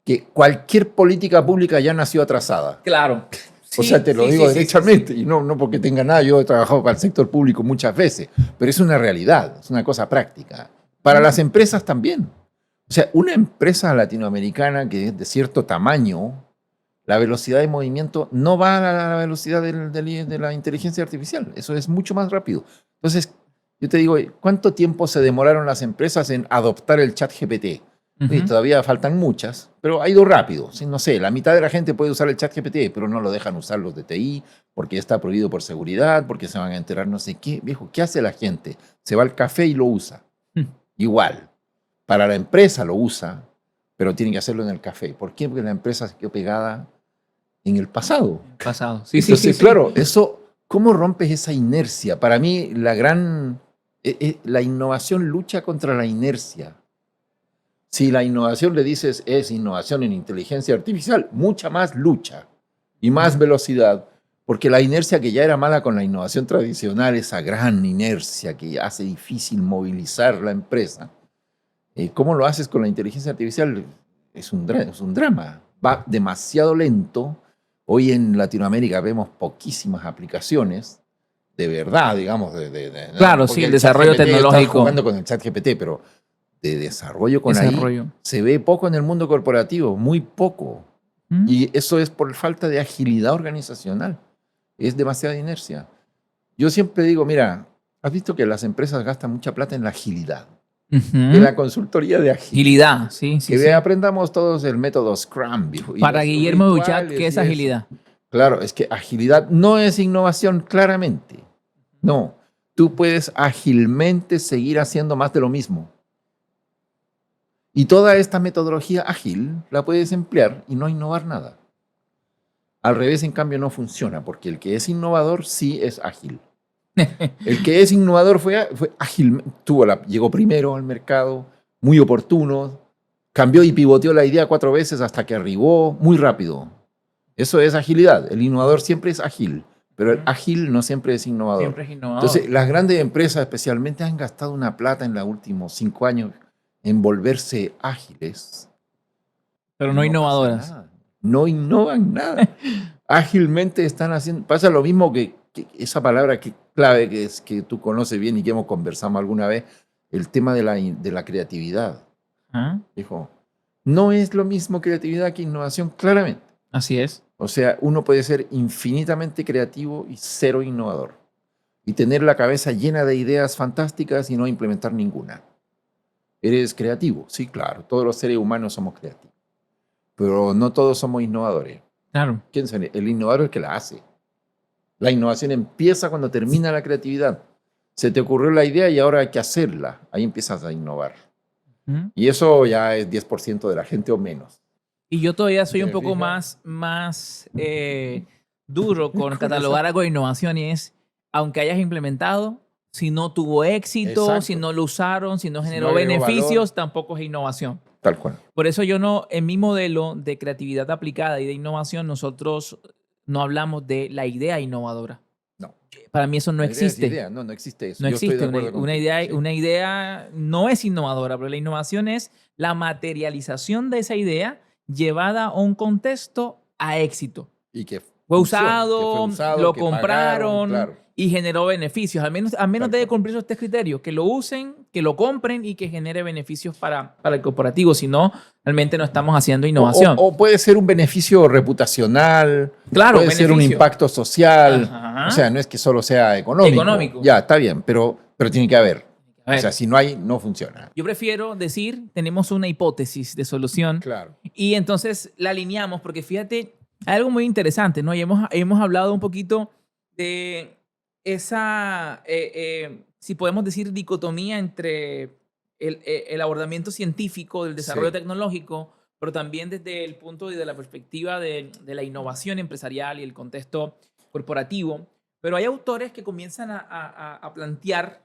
Que cualquier política pública ya nació atrasada. claro. O sea, te lo Sí, digo sí, sí, derechamente, y no porque tenga nada, yo he trabajado para el sector público muchas veces, pero es una realidad, es una cosa práctica. Para las empresas también. O sea, una empresa latinoamericana que es de cierto tamaño, la velocidad de movimiento no va a la velocidad de la inteligencia artificial, eso es mucho más rápido. Entonces, yo te digo, ¿cuánto tiempo se demoraron las empresas en adoptar el chat GPT? Ujú. Y todavía faltan muchas, pero ha ido rápido. Sí, no sé, la mitad de la gente puede usar el chat GPT, pero no lo dejan usar los de TI porque está prohibido por seguridad, porque se van a enterar no sé qué. Viejo, ¿qué hace la gente? Se va al café y lo usa. Igual. Para la empresa lo usa, pero tiene que hacerlo en el café. ¿Por qué? Porque la empresa se quedó pegada en el pasado. Pasado. Sí, sí, Entonces, sí, sí. claro, eso, ¿cómo rompes esa inercia? Para mí, la innovación lucha contra la inercia. Si la innovación le dices es innovación en inteligencia artificial, mucha más lucha y más velocidad, porque la inercia que ya era mala con la innovación tradicional, esa gran inercia que hace difícil movilizar la empresa, ¿cómo lo haces con la inteligencia artificial? Es un drama, va demasiado lento. Hoy en Latinoamérica vemos poquísimas aplicaciones, de verdad, digamos. Claro, porque sí, el chat desarrollo GPT, estás tecnológico. jugando con el chat GPT, pero de desarrollo con Desarrollo. ahí se ve poco en el mundo corporativo, muy poco. ¿Mm? Y eso es por falta de agilidad organizacional. Es demasiada inercia. Yo siempre digo, mira, has visto que las empresas gastan mucha plata en la agilidad, Ujú. en la consultoría de agilidad. Agilidad, sí, sí, Que sí. aprendamos todos el método Scrum. viejo, y Para los Guillermo Buchat, rituales ¿qué es y eso. agilidad? Claro, es que agilidad no es innovación, claramente. No, tú puedes ágilmente seguir haciendo más de lo mismo. Y toda esta metodología ágil la puedes emplear y no innovar nada. Al revés, en cambio, no funciona, porque el que es innovador sí es ágil. El que es innovador fue ágil, llegó primero al mercado, muy oportuno, cambió y pivoteó la idea 4 veces hasta que arribó muy rápido. Eso es agilidad. El innovador siempre es ágil, pero el ágil no siempre es innovador. Siempre es innovador. Entonces, las grandes empresas especialmente han gastado una plata en los últimos 5 años en volverse ágiles. pero no pasa innovadoras. nada. No innovan nada. Ágilmente están haciendo... Pasa lo mismo que esa palabra clave que tú conoces bien y que hemos conversado alguna vez, el tema de la creatividad. ¿Ah? Dijo, no es lo mismo creatividad que innovación, claramente. Así es. O sea, uno puede ser infinitamente creativo y cero innovador. Y tener la cabeza llena de ideas fantásticas y no implementar ninguna. ¿Eres creativo? Sí, claro. Todos los seres humanos somos creativos. Pero no todos somos innovadores. Claro. ¿Quién son? El innovador es el que la hace. La innovación empieza cuando termina la creatividad. Se te ocurrió la idea y ahora hay que hacerla. Ahí empiezas a innovar. ¿Mm? Y eso ya es 10% de la gente o menos. Y yo todavía soy un ¿Te poco fijas? más duro con Con catalogar algo de innovación y es aunque hayas implementado, si no tuvo éxito, Exacto. si no lo usaron, si no Si generó no agregó beneficios, valor. tampoco es innovación. Tal cual. Por eso yo no, en mi modelo de creatividad aplicada y de innovación, nosotros no hablamos de la idea innovadora. No. Para mí eso no La idea es existe. idea. No, no existe eso. No Yo estoy de existe. acuerdo Una contigo, idea, sí. una idea no es innovadora, pero la innovación es la materialización de esa idea llevada a un contexto a éxito. Y que Fue funcione, usado, que lo que compraron claro. y generó beneficios. Al menos Tal debe cual. cumplir esos tres criterios: que lo usen, que lo compren y que genere beneficios para el corporativo. Si no, realmente no estamos haciendo innovación. O puede ser un beneficio reputacional, Claro, puede ser un beneficio. impacto social. Ajá. O sea, no es que solo sea económico. Económico. Ya, está bien, pero tiene que haber. A ver, O sea, si no hay, no funciona. yo prefiero decir, tenemos una hipótesis de solución. Claro. Y entonces la alineamos, porque fíjate, hay algo muy interesante, ¿no? Y hemos hablado un poquito de esa, si podemos decir, dicotomía entre el abordamiento científico del desarrollo Sí. tecnológico, pero también desde el punto y de la perspectiva de la innovación empresarial y el contexto corporativo. Pero hay autores que comienzan a plantear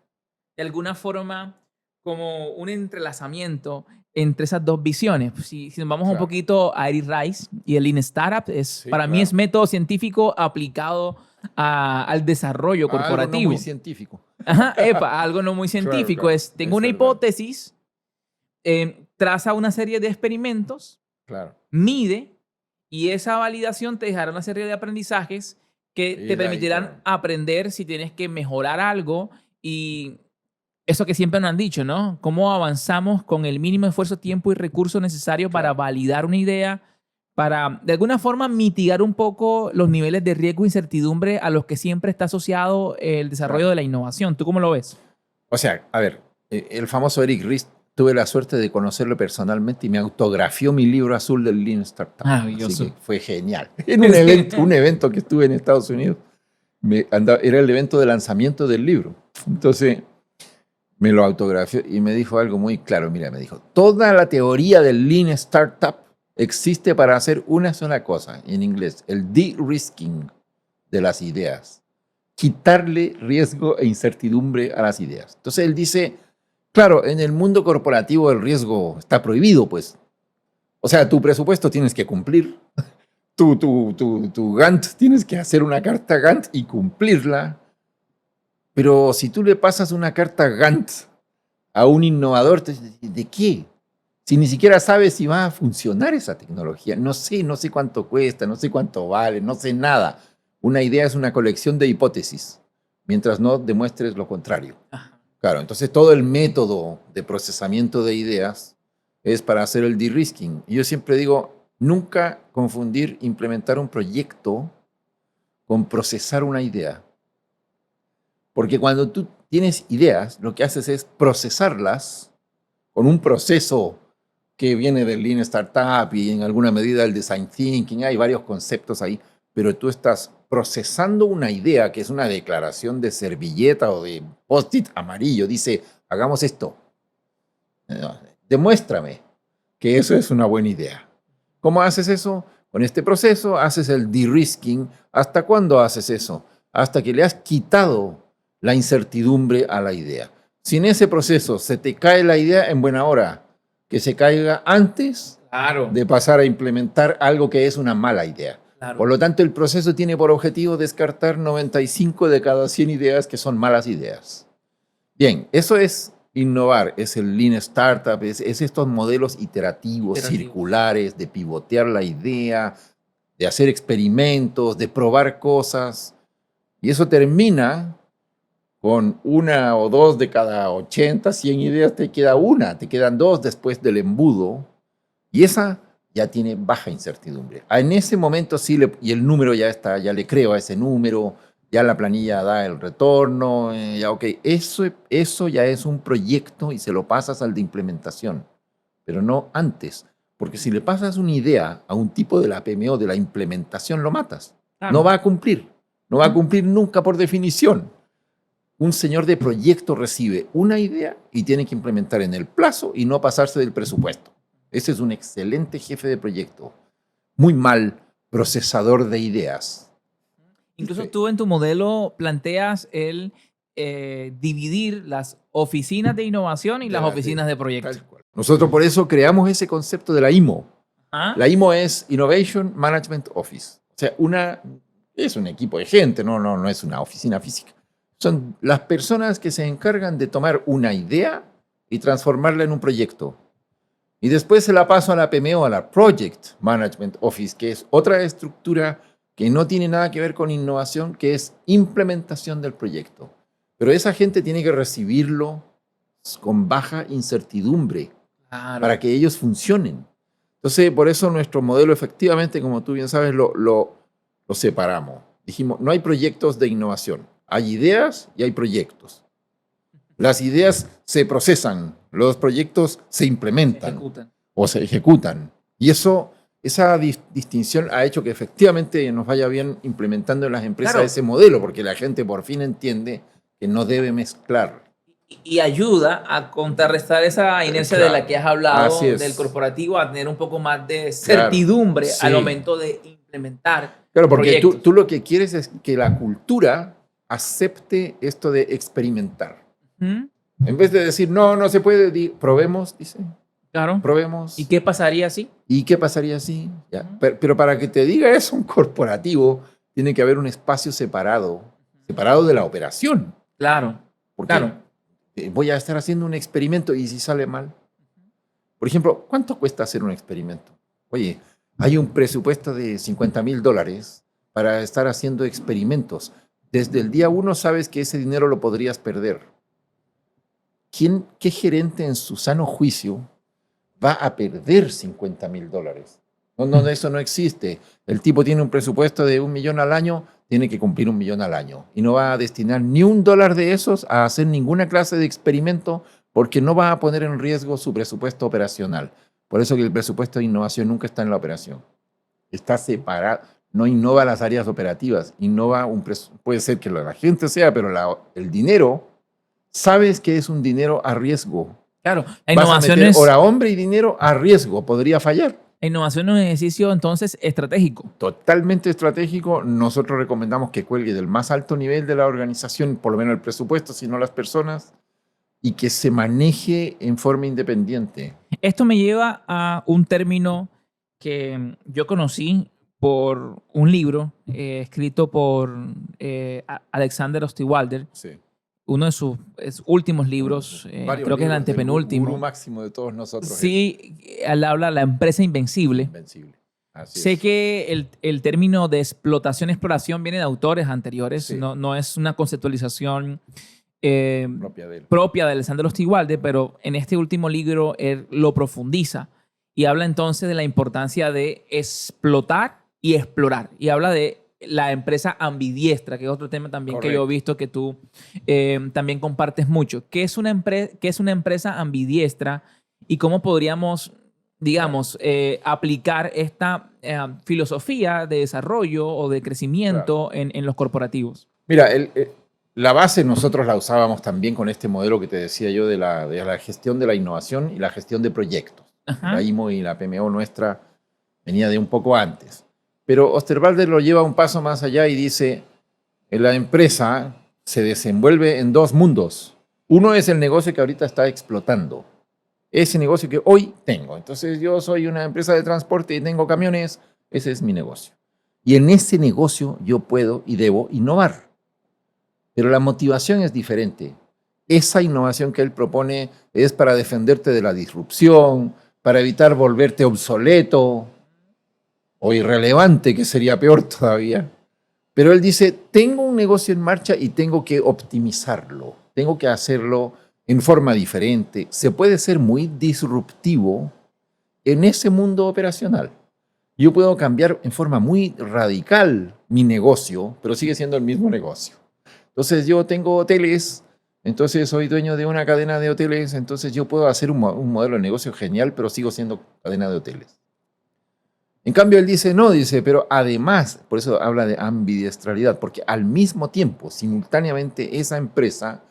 de alguna forma como un entrelazamiento entre esas dos visiones. Si nos vamos un Claro. poquito a Eric Rice y el Lean Startup, para mí claro. es método científico aplicado al desarrollo Algo corporativo. no muy científico. Ajá, epa, algo no muy científico. claro. Tengo Es una verdad. hipótesis, traza una serie de experimentos, Claro. mide, y esa validación te dejará una serie de aprendizajes que Y te de ahí, permitirán claro. aprender si tienes que mejorar algo. Y eso que siempre nos han dicho, ¿no? Cómo avanzamos con el mínimo esfuerzo, tiempo y recursos necesarios para Claro. validar una idea, para de alguna forma mitigar un poco los niveles de riesgo e incertidumbre a los que siempre está asociado el desarrollo Claro. de la innovación. ¿Tú cómo lo ves? O sea, a ver, el famoso Eric Ries, tuve la suerte de conocerlo personalmente y me autografió mi libro azul del Lean Startup. Maravilloso. Así que fue genial. En un evento que estuve en Estados Unidos, era el evento de lanzamiento del libro. Entonces, me lo autografió y me dijo algo muy claro. Mira, me dijo, toda la teoría del Lean Startup existe para hacer una sola cosa, en inglés, el de-risking de las ideas. Quitarle riesgo e incertidumbre a las ideas. Entonces él dice, claro, en el mundo corporativo el riesgo está prohibido, pues. O sea, tu presupuesto tienes que cumplir. Tu Gantt, tienes que hacer una carta Gantt y cumplirla. Pero si tú le pasas una carta Gantt a un innovador, ¿de qué? Si ni siquiera sabes si va a funcionar esa tecnología. No sé cuánto cuesta, no sé cuánto vale, no sé nada. Una idea es una colección de hipótesis, mientras no demuestres lo contrario. Claro, entonces todo el método de procesamiento de ideas es para hacer el de-risking. Y yo siempre digo, nunca confundir implementar un proyecto con procesar una idea. Porque cuando tú tienes ideas, lo que haces es procesarlas con un proceso que viene del Lean Startup y en alguna medida del Design Thinking. Hay varios conceptos ahí, pero tú estás procesando una idea que es una declaración de servilleta o de post-it amarillo. Dice, hagamos esto. Demuéstrame que eso es una buena idea. ¿Cómo haces eso? Con este proceso haces el de-risking. ¿Hasta cuándo haces eso? Hasta que le has quitado la incertidumbre a la idea. Si en ese proceso se te cae la idea, en buena hora, que se caiga antes de pasar a implementar algo que es una mala idea. Claro. Por lo tanto, el proceso tiene por objetivo descartar 95 de cada 100 ideas que son malas ideas. Bien, eso es innovar, es el Lean Startup, es estos modelos iterativos, circulares, de pivotear la idea, de hacer experimentos, de probar cosas. Y eso termina con una o dos de cada 80, 100 ideas, te queda una, te quedan dos después del embudo. Y esa ya tiene baja incertidumbre. En ese momento sí, y el número ya está, ya le creo a ese número, ya la planilla da el retorno, ya ok, eso ya es un proyecto y se lo pasas al de implementación, pero no antes, porque si le pasas una idea a un tipo de la PMO de la implementación, lo matas. Claro. No va a cumplir nunca por definición. Un señor de proyecto recibe una idea y tiene que implementar en el plazo y no pasarse del presupuesto. Ese es un excelente jefe de proyecto. Muy mal procesador de ideas. Incluso Sí. tú en tu modelo planteas el dividir las oficinas de innovación y las oficinas de proyectos. Tal cual. Nosotros por eso creamos ese concepto de la IMO. ¿Ah? La IMO es Innovation Management Office. O sea, es un equipo de gente, no es una oficina física. Son las personas que se encargan de tomar una idea y transformarla en un proyecto. Y después se la paso a la PMO, a la Project Management Office, que es otra estructura que no tiene nada que ver con innovación, que es implementación del proyecto. Pero esa gente tiene que recibirlo con baja incertidumbre Claro. para que ellos funcionen. Entonces, por eso nuestro modelo efectivamente, como tú bien sabes, lo separamos. Dijimos, no hay proyectos de innovación. Hay ideas y hay proyectos. Las ideas se procesan, los proyectos se implementan Ejecutan. o se ejecutan. Y esa distinción ha hecho que efectivamente nos vaya bien implementando en las empresas Claro. ese modelo, porque la gente por fin entiende que no debe mezclar. Y ayuda a contrarrestar esa inercia Claro. de la que has hablado Así es. del corporativo, a tener un poco más de certidumbre Sí. al momento de implementar Claro, porque proyectos. tú lo que quieres es que la cultura acepte esto de experimentar. ¿Mm? En vez de decir, no se puede, probemos, dice, Claro. probemos. ¿Y qué pasaría si? ¿Y qué pasaría así? Ya. Pero para que te diga eso un corporativo, tiene que haber un espacio separado de la operación. Claro. Porque Claro. voy a estar haciendo un experimento y si sale mal. Por ejemplo, ¿cuánto cuesta hacer un experimento? Oye, hay un presupuesto de $50,000 para estar haciendo experimentos. Desde el día 1 sabes que ese dinero lo podrías perder. ¿Qué gerente en su sano juicio va a perder $50,000? No, eso no existe. El tipo tiene un presupuesto de $1 millón al año, tiene que cumplir $1 millón al año. Y no va a destinar ni $1 de esos a hacer ninguna clase de experimento porque no va a poner en riesgo su presupuesto operacional. Por eso que el presupuesto de innovación nunca está en la operación. Está separado. No innova las áreas operativas. Innova puede ser que la gente sea, pero el dinero, sabes que es un dinero a riesgo. Claro. La Vas a innovación meter es, hora hombre y dinero a riesgo. Podría fallar. la innovación es un ejercicio entonces estratégico. Totalmente estratégico. Nosotros recomendamos que cuelgue del más alto nivel de la organización, por lo menos el presupuesto, si no las personas, y que se maneje en forma independiente. Esto me lleva a un término que yo conocí por un libro escrito por Alexander Osterwalder, Sí. uno de sus últimos libros, Varios creo que es el libros del antepenúltimo. gurú máximo de todos nosotros. Sí, él habla La empresa Es invencible. invencible. Así Sé es. que el término de explotación viene de autores anteriores, Sí. no es una conceptualización Propia de él. propia de Alessandro Osterwalder, pero en este último libro él lo profundiza y habla entonces de la importancia de explotar y explorar. Y habla de la empresa ambidiestra, que es otro tema también que yo he visto que tú también compartes mucho. ¿Qué es una empresa ambidiestra y cómo podríamos, digamos, aplicar esta filosofía de desarrollo o de crecimiento en los corporativos? Mira, la base nosotros la usábamos también con este modelo que te decía yo de la gestión de la innovación y la gestión de proyectos. Ajá. La IMO y la PMO nuestra venía de un poco antes. Pero Osterwalder lo lleva un paso más allá y dice, la empresa se desenvuelve en dos mundos. Uno es el negocio que ahorita está explotando. Ese negocio que hoy tengo. Entonces yo soy una empresa de transporte y tengo camiones. Ese es mi negocio. Y en ese negocio yo puedo y debo innovar. Pero la motivación es diferente. Esa innovación que él propone es para defenderte de la disrupción, para evitar volverte obsoleto o irrelevante, que sería peor todavía. Pero él dice, tengo un negocio en marcha y tengo que optimizarlo, tengo que hacerlo en forma diferente. Se puede ser muy disruptivo en ese mundo operacional. Yo puedo cambiar en forma muy radical mi negocio, pero sigue siendo el mismo negocio. Entonces yo tengo hoteles, entonces soy dueño de una cadena de hoteles, entonces yo puedo hacer un modelo de negocio genial, pero sigo siendo cadena de hoteles. En cambio, él dice, no, dice, pero además, por eso habla de ambidiestralidad, porque al mismo tiempo, simultáneamente, esa empresa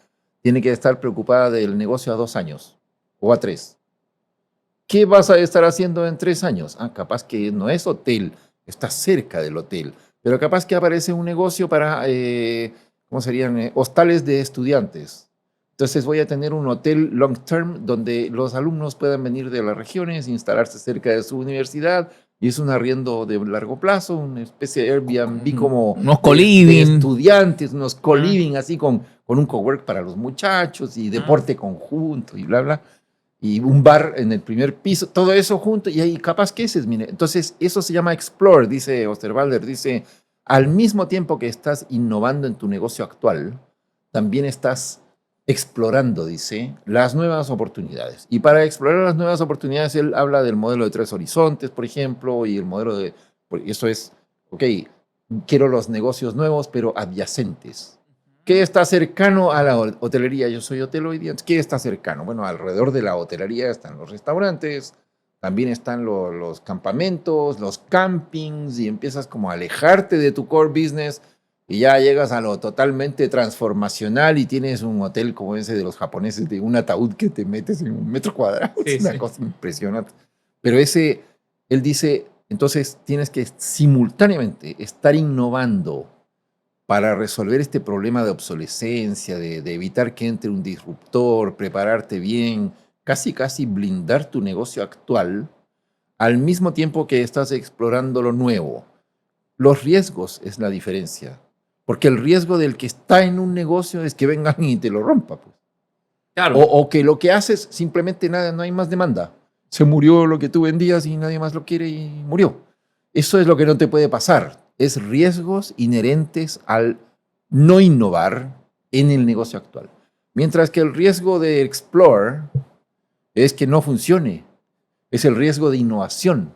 tiene que estar preocupada del negocio a 2 años o a 3. ¿Qué vas a estar haciendo en 3 años? Capaz que no es hotel, está cerca del hotel. Pero capaz que aparece un negocio para, ¿cómo serían? Hostales de estudiantes. Entonces voy a tener un hotel long term donde los alumnos puedan venir de las regiones, instalarse cerca de su universidad, y es un arriendo de largo plazo, una especie de Airbnb como Unos de co-living. estudiantes, unos co-living así con un cowork para los muchachos y deporte conjunto y bla, bla. Y un bar en el primer piso, todo eso junto, y ahí capaz que ese es, mire. Entonces, eso se llama Explore, dice Osterwalder, dice, al mismo tiempo que estás innovando en tu negocio actual, también estás explorando, dice, las nuevas oportunidades. Y para explorar las nuevas oportunidades, él habla del modelo de 3 horizontes, por ejemplo, y el modelo de, eso es, ok, quiero los negocios nuevos, pero adyacentes. ¿Qué está cercano a la hotelería? Yo soy hotel hoy día. ¿Qué está cercano? Bueno, alrededor de la hotelería están los restaurantes, también están los campamentos, los campings, y empiezas como a alejarte de tu core business y ya llegas a lo totalmente transformacional y tienes un hotel como ese de los japoneses, de un ataúd que te metes en 1 metro cuadrado. Sí, es una sí. cosa impresionante. Pero ese, él dice, entonces tienes que simultáneamente estar innovando para resolver este problema de obsolescencia, de evitar que entre un disruptor, prepararte bien, casi blindar tu negocio actual, al mismo tiempo que estás explorando lo nuevo. Los riesgos es la diferencia, porque el riesgo del que está en un negocio es que vengan y te lo rompa, pues. Claro. O que lo que haces simplemente nada, no hay más demanda. Se murió lo que tú vendías y nadie más lo quiere y murió. Eso es lo que no te puede pasar. Es riesgos inherentes al no innovar en el negocio actual. Mientras que el riesgo de explore es que no funcione. Es el riesgo de innovación.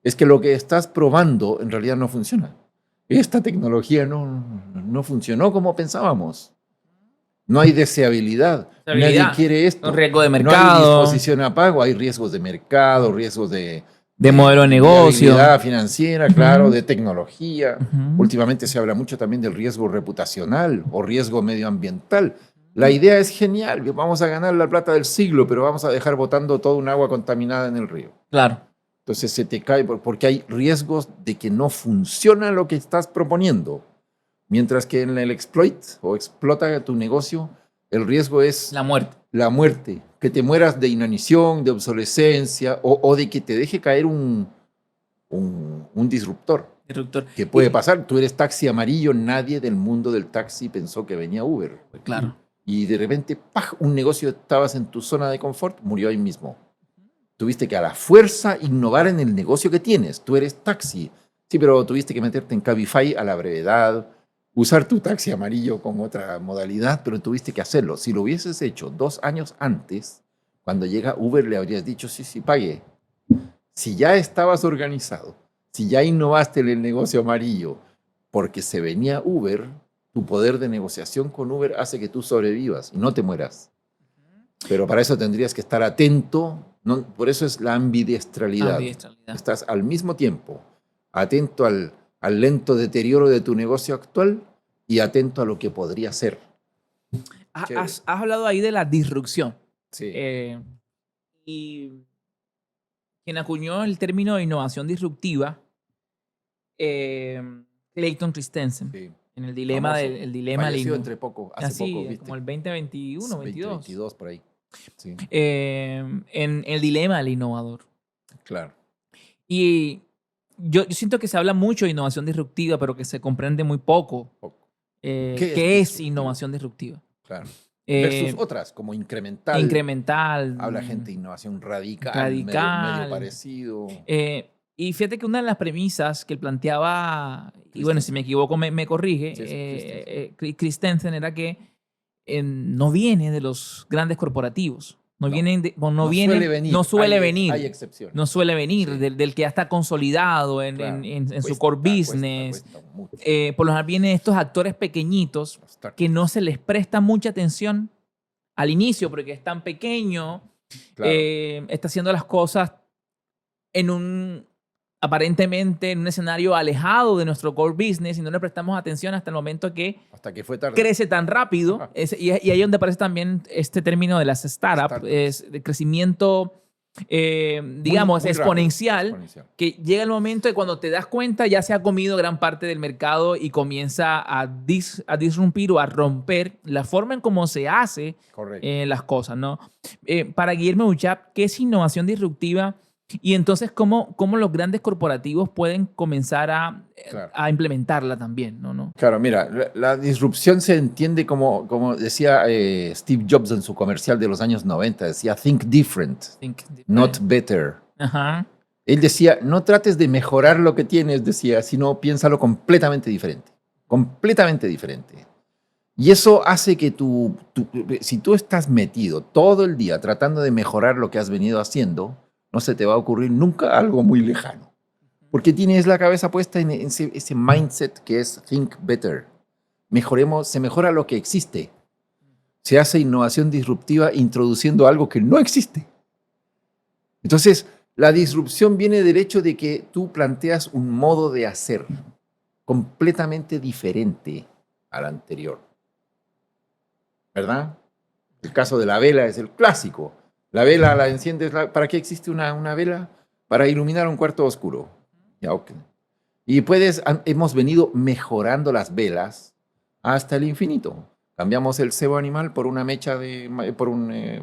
Es que lo que estás probando en realidad no funciona. Esta tecnología no funcionó como pensábamos. No hay deseabilidad. Nadie quiere esto. Un riesgo de No hay mercado. disposición a pago. Hay riesgos de mercado, riesgos de modelo de negocio. viabilidad financiera, claro, de tecnología. Ujú. Últimamente se habla mucho también del riesgo reputacional o riesgo medioambiental. La idea es genial. Vamos a ganar la plata del siglo, pero vamos a dejar botando toda un agua contaminada en el río. Claro. Entonces se te cae porque hay riesgos de que no funciona lo que estás proponiendo. Mientras que en el exploit o explota tu negocio, el riesgo es La muerte. la muerte. Que te mueras de inanición, de obsolescencia o de que te deje caer un disruptor. Disruptor. Que puede pasar. Tú eres taxi amarillo, nadie del mundo del taxi pensó que venía Uber. Claro. Y de repente, ¡pah!, un negocio, estabas en tu zona de confort, murió ahí mismo. Tuviste que a la fuerza innovar en el negocio que tienes. Tú eres taxi. Sí, pero tuviste que meterte en Cabify a la brevedad, usar tu taxi amarillo con otra modalidad, pero tuviste que hacerlo. Si lo hubieses hecho 2 años antes, cuando llega Uber le habrías dicho, sí, pague. Si ya estabas organizado, si ya innovaste en el negocio amarillo, porque se venía Uber, tu poder de negociación con Uber hace que tú sobrevivas y no te mueras. Pero para eso tendrías que estar atento, ¿no? Por eso es la ambidiestralidad. Estás al mismo tiempo atento al lento deterioro de tu negocio actual y atento a lo que podría ser. Has hablado ahí de la disrupción. Sí. Y quien acuñó el término de innovación disruptiva, Clayton Christensen, Sí. en el dilema Famoso. del dilema Falleció hace poco, ¿viste? como el 2021, 22. 2022 por ahí. Sí, En el dilema del innovador. claro. Y yo siento que se habla mucho de innovación disruptiva, pero que se comprende muy poco. ¿Qué es innovación disruptiva? Claro. Versus otras, como incremental. Incremental. Habla gente de innovación radical. Medio parecido. Y fíjate que una de las premisas que él planteaba, y bueno, si me equivoco me corrige, Christensen, era que no viene de los grandes corporativos. No suele venir. Hay excepciones. No suele venir Sí. del que ya está consolidado en su core business. Cuesta mucho. Por lo general vienen estos actores pequeñitos que no se les presta mucha atención al inicio porque es tan pequeño, Claro. está haciendo las cosas aparentemente en un escenario alejado de nuestro core business y no le prestamos atención hasta el momento que Hasta que fue tarde. crece tan rápido. Y ahí es donde aparece también este término de las startups, es de crecimiento digamos, muy exponencial, rápido. que llega el momento de cuando te das cuenta ya se ha comido gran parte del mercado y comienza a disrumpir o a romper la forma en cómo se hace Correcto. las cosas, ¿no? Para Guillermo Uchap, ¿qué es innovación disruptiva? Y entonces, ¿cómo los grandes corporativos pueden comenzar Claro. a implementarla también, ¿no? Claro, mira, la disrupción se entiende como decía Steve Jobs en su comercial de los años 90, decía, think different, not better. Ajá. Él decía, no trates de mejorar lo que tienes, decía, sino piénsalo completamente diferente. Completamente diferente. Y eso hace que si tú estás metido todo el día tratando de mejorar lo que has venido haciendo, no se te va a ocurrir nunca algo muy lejano. Porque tienes la cabeza puesta en ese mindset que es think better. Se mejora lo que existe. Se hace innovación disruptiva introduciendo algo que no existe. Entonces, la disrupción viene del hecho de que tú planteas un modo de hacer completamente diferente al anterior. ¿Verdad? El caso de la vela es el clásico. La vela la enciendes. ¿Para qué existe una vela? Para iluminar un cuarto oscuro. Ya, okay. Y hemos venido mejorando las velas hasta el infinito. Cambiamos el sebo animal por una mecha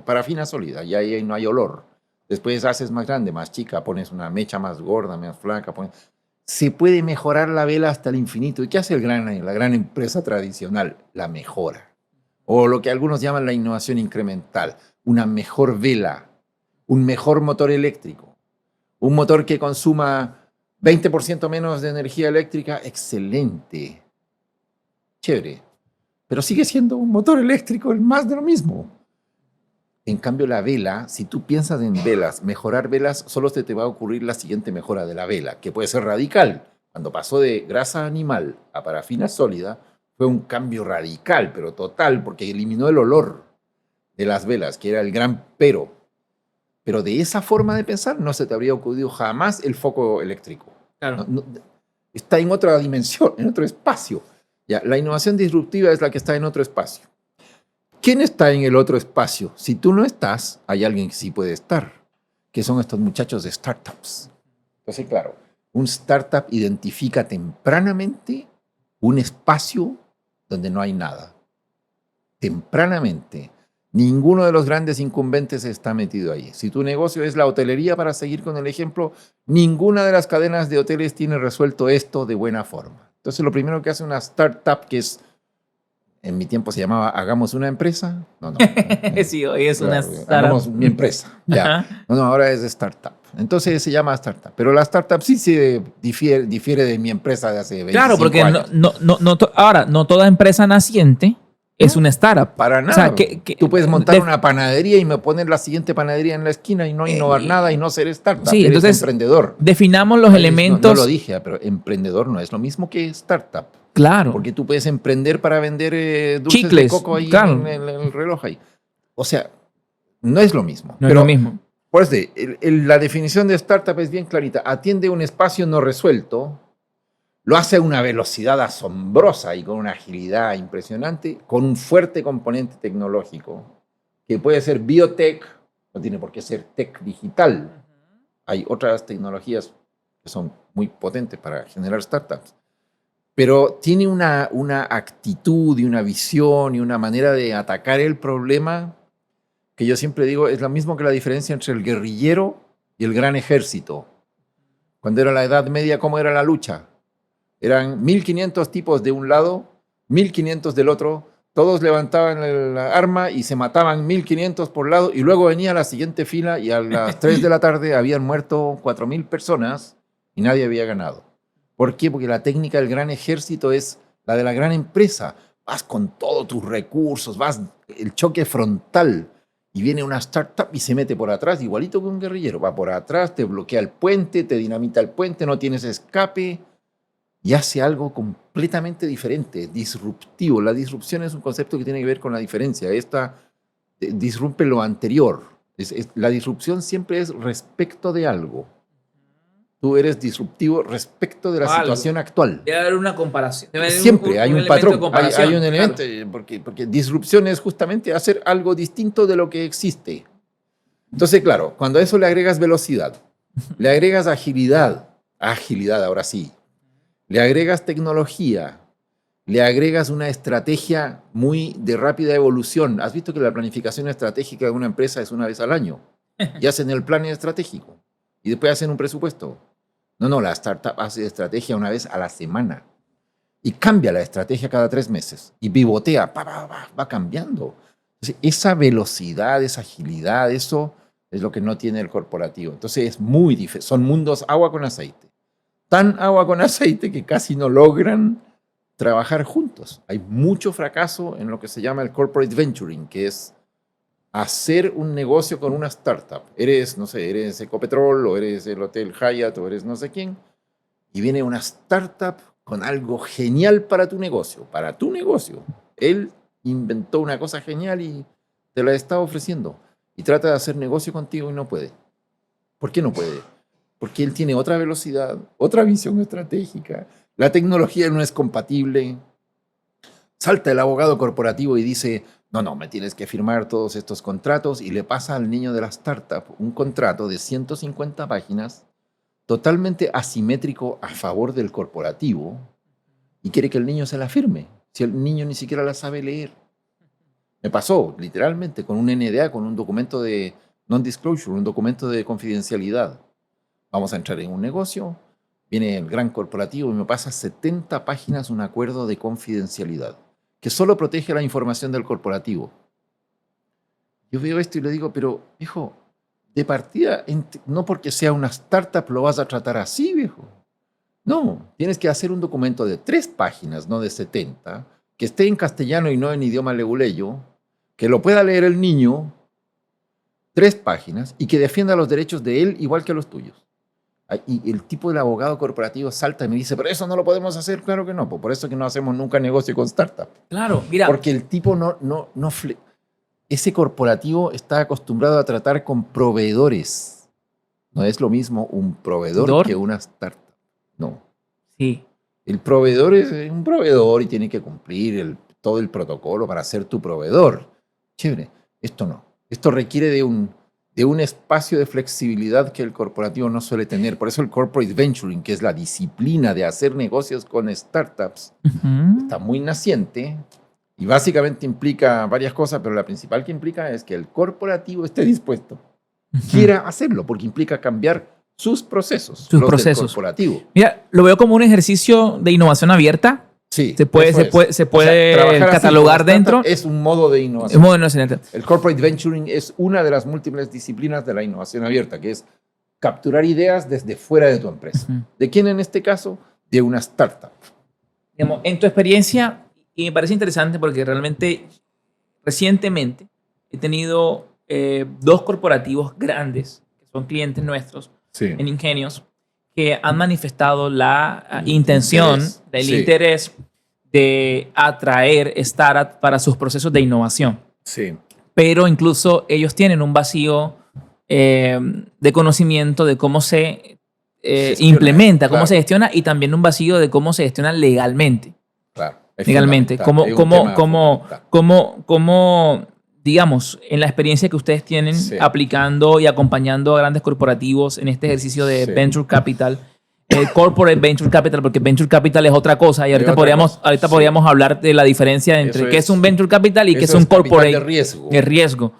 parafina sólida y ahí no hay olor. Después haces más grande, más chica, pones una mecha más gorda, más flaca. Se puede mejorar la vela hasta el infinito. ¿Y qué hace la gran empresa tradicional? La mejora. O lo que algunos llaman la innovación incremental. Una mejor vela, un mejor motor eléctrico, un motor que consuma 20% menos de energía eléctrica, excelente, chévere, pero sigue siendo un motor eléctrico, el más de lo mismo. En cambio, la vela, si tú piensas en velas, mejorar velas, solo se te va a ocurrir la siguiente mejora de la vela, que puede ser radical. Cuando pasó de grasa animal a parafina sólida, fue un cambio radical, pero total, porque eliminó el olor de las velas, que era el gran pero. Pero de esa forma de pensar no se te habría ocurrido jamás el foco eléctrico. Claro. Está en otra dimensión, en otro espacio. Ya, la innovación disruptiva es la que está en otro espacio. ¿Quién está en el otro espacio? Si tú no estás, hay alguien que sí puede estar, que son estos muchachos de startups. Entonces, claro, un startup identifica tempranamente un espacio donde no hay nada. Tempranamente. Ninguno de los grandes incumbentes está metido ahí. Si tu negocio es la hotelería, para seguir con el ejemplo, ninguna de las cadenas de hoteles tiene resuelto esto de buena forma. Entonces, lo primero que hace una startup, que es, en mi tiempo se llamaba Hagamos una empresa. No. Sí, hoy es una startup. Hagamos mi empresa. Ya. No, ahora es startup. Entonces se llama startup. Pero la startup sí se difiere de mi empresa de hace 25 claro, porque años. Ahora, no toda empresa naciente es una startup. Para nada. O sea, tú puedes montar una panadería y me poner la siguiente panadería en la esquina y no innovar nada y no ser startup. Sí, eres entonces emprendedor. Definamos los elementos. No lo dije, pero emprendedor no es lo mismo que startup. Claro. Porque tú puedes emprender para vender dulces chicles, de coco ahí claro. en el reloj ahí. O sea, no es lo mismo. No es lo mismo. Por eso, la definición de startup es bien clarita. Atiende un espacio no resuelto, lo hace a una velocidad asombrosa y con una agilidad impresionante, con un fuerte componente tecnológico, que puede ser biotech, no tiene por qué ser tech digital. Hay otras tecnologías que son muy potentes para generar startups. Pero tiene una actitud y una visión y una manera de atacar el problema que yo siempre digo es lo mismo que la diferencia entre el guerrillero y el gran ejército. Cuando era la Edad Media, ¿cómo era la lucha? Eran 1.500 tipos de un lado, 1.500 del otro, todos levantaban la arma y se mataban 1.500 por lado, y luego venía la siguiente fila y a las 3 de la tarde habían muerto 4.000 personas y nadie había ganado. ¿Por qué? Porque la técnica del gran ejército es la de la gran empresa. Vas con todos tus recursos, vas el choque frontal. Y viene una startup y se mete por atrás, igualito que un guerrillero. Va por atrás, te bloquea el puente, te dinamita el puente, no tienes escape y hace algo completamente diferente, disruptivo. La disrupción es un concepto que tiene que ver con la diferencia. Esta disrumpe lo anterior. La disrupción siempre es respecto de algo. Tú eres disruptivo respecto de la situación actual. Debe haber una comparación. Siempre hay un patrón, hay un elemento, claro. porque disrupción es justamente hacer algo distinto de lo que existe. Entonces, claro, cuando a eso le agregas velocidad, le agregas agilidad ahora sí, le agregas tecnología, le agregas una estrategia muy de rápida evolución. ¿Has visto que la planificación estratégica de una empresa es una vez al año? Y hacen el plan estratégico y después hacen un presupuesto. No, la startup hace estrategia una vez a la semana y cambia la estrategia cada 3 meses y pivotea, va cambiando. Entonces, esa velocidad, esa agilidad, eso es lo que no tiene el corporativo. Entonces es muy difícil, son mundos agua con aceite. Tan agua con aceite que casi no logran trabajar juntos. Hay mucho fracaso en lo que se llama el corporate venturing, que es hacer un negocio con una startup. Eres, no sé, eres Ecopetrol o eres el Hotel Hyatt o eres no sé quién, y viene una startup con algo genial para tu negocio, Él inventó una cosa genial y te la está ofreciendo. Y trata de hacer negocio contigo y no puede. ¿Por qué no puede? Porque él tiene otra velocidad, otra visión estratégica. La tecnología no es compatible. Salta el abogado corporativo y dice, no, me tienes que firmar todos estos contratos, y le pasa al niño de la startup un contrato de 150 páginas totalmente asimétrico a favor del corporativo y quiere que el niño se la firme, si el niño ni siquiera la sabe leer. Me pasó, literalmente, con un NDA, con un documento de non-disclosure, un documento de confidencialidad. Vamos a entrar en un negocio, viene el gran corporativo y me pasa 70 páginas un acuerdo de confidencialidad que solo protege la información del corporativo. Yo veo esto y le digo, pero, viejo, de partida, no porque sea una startup lo vas a tratar así, viejo. No, tienes que hacer un documento de 3 páginas, no de 70, que esté en castellano y no en idioma leguleyo, que lo pueda leer el niño, 3 páginas, y que defienda los derechos de él igual que los tuyos. Y el tipo del abogado corporativo salta y me dice, pero eso no lo podemos hacer. Claro que no, por eso que no hacemos nunca negocio con startup. Claro, mira. Porque el tipo ese corporativo está acostumbrado a tratar con proveedores. No es lo mismo un proveedor que una startup. No. Sí. El proveedor es un proveedor y tiene que cumplir todo el protocolo para ser tu proveedor. Chévere. Esto no. Esto requiere de un espacio de flexibilidad que el corporativo no suele tener. Por eso el corporate venturing, que es la disciplina de hacer negocios con startups, está muy naciente y básicamente implica varias cosas, pero la principal que implica es que el corporativo esté dispuesto, quiera hacerlo, porque implica cambiar sus procesos. Del corporativo. Mira, lo veo como un ejercicio de innovación abierta. Sí, se puede catalogar dentro. Es un modo de innovación. El corporate venturing es una de las múltiples disciplinas de la innovación abierta, que es capturar ideas desde fuera de tu empresa. ¿De quién en este caso? De una startup. Digamos, en tu experiencia, y me parece interesante porque realmente recientemente he tenido 2 corporativos grandes, que son clientes nuestros, en Ingenios, que han manifestado la intención, interés de atraer startups para sus procesos de innovación. Sí. Pero incluso ellos tienen un vacío de conocimiento de cómo se implementa, cómo se gestiona, y también un vacío de cómo se gestiona legalmente. Claro. Legalmente. Cómo, digamos, en la experiencia que ustedes tienen aplicando y acompañando a grandes corporativos en este ejercicio de Venture Capital, Corporate Venture Capital, porque Venture Capital es otra cosa y ahorita podríamos hablar de la diferencia entre qué es un Venture Capital y qué es un Corporate de riesgo. De riesgo.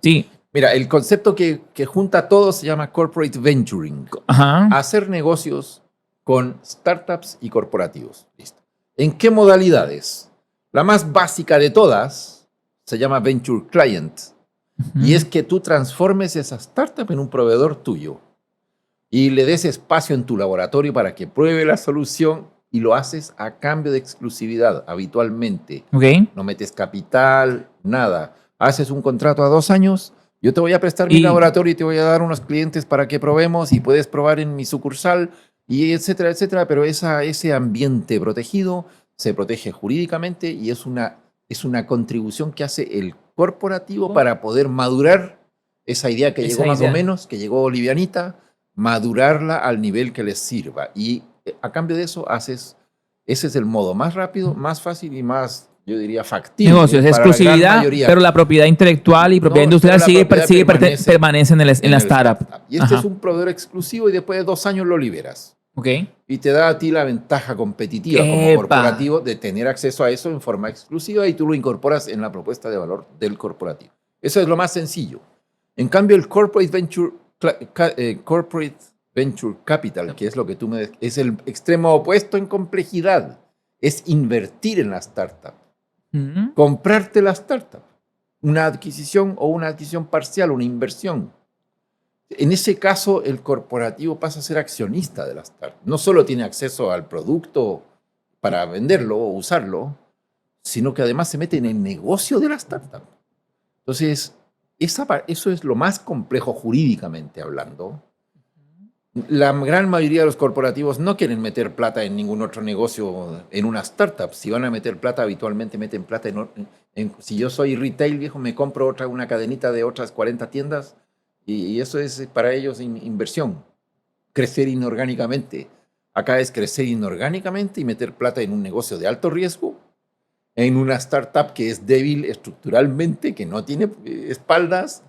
Sí. Mira, el concepto que junta a todos se llama Corporate Venturing. Hacer negocios con startups y corporativos. Listo. ¿En qué modalidades? La más básica de todas se llama Venture Client. Y es que tú transformes esa startup en un proveedor tuyo y le des espacio en tu laboratorio para que pruebe la solución, y lo haces a cambio de exclusividad habitualmente. No metes capital, nada. Haces un contrato a 2 años, yo te voy a prestar mi laboratorio y te voy a dar unos clientes para que probemos y puedes probar en mi sucursal, y etcétera, etcétera. Pero ese ambiente protegido se protege jurídicamente y es una contribución que hace el corporativo para poder madurar esa idea que llegó más o menos, que llegó livianita, madurarla al nivel que les sirva. Y a cambio de eso ese es el modo más rápido, más fácil y más yo diría factible. Negocios, para la gran exclusividad, mayoría. pero la propiedad intelectual y propiedad No, industrial pero la propiedad permanece en la en el startup. Y este Ajá. es un proveedor exclusivo y después de 2 años lo liberas. Ok. Y te da a ti la ventaja competitiva como ¡Epa! corporativo de tener acceso a eso en forma exclusiva y tú lo incorporas en la propuesta de valor del corporativo. Eso es lo más sencillo. En cambio, el Corporate Venture Capital, que es lo que tú me... es el extremo opuesto en complejidad. Es invertir en la startup. Mm. Comprarte la startup. Una adquisición o una adquisición parcial, una inversión. En ese caso, el corporativo pasa a ser accionista de la startup. No solo tiene acceso al producto para venderlo o usarlo, sino que además se mete en el negocio de la startup. Entonces, eso es lo más complejo jurídicamente hablando. La gran mayoría de los corporativos no quieren meter plata en ningún otro negocio, en una startup. Si van a meter plata, habitualmente meten plata si yo soy retail, viejo, me compro una cadenita de otras 40 tiendas y eso es para ellos inversión. Crecer inorgánicamente. Acá es crecer inorgánicamente y meter plata en un negocio de alto riesgo, en una startup que es débil estructuralmente, que no tiene espaldas,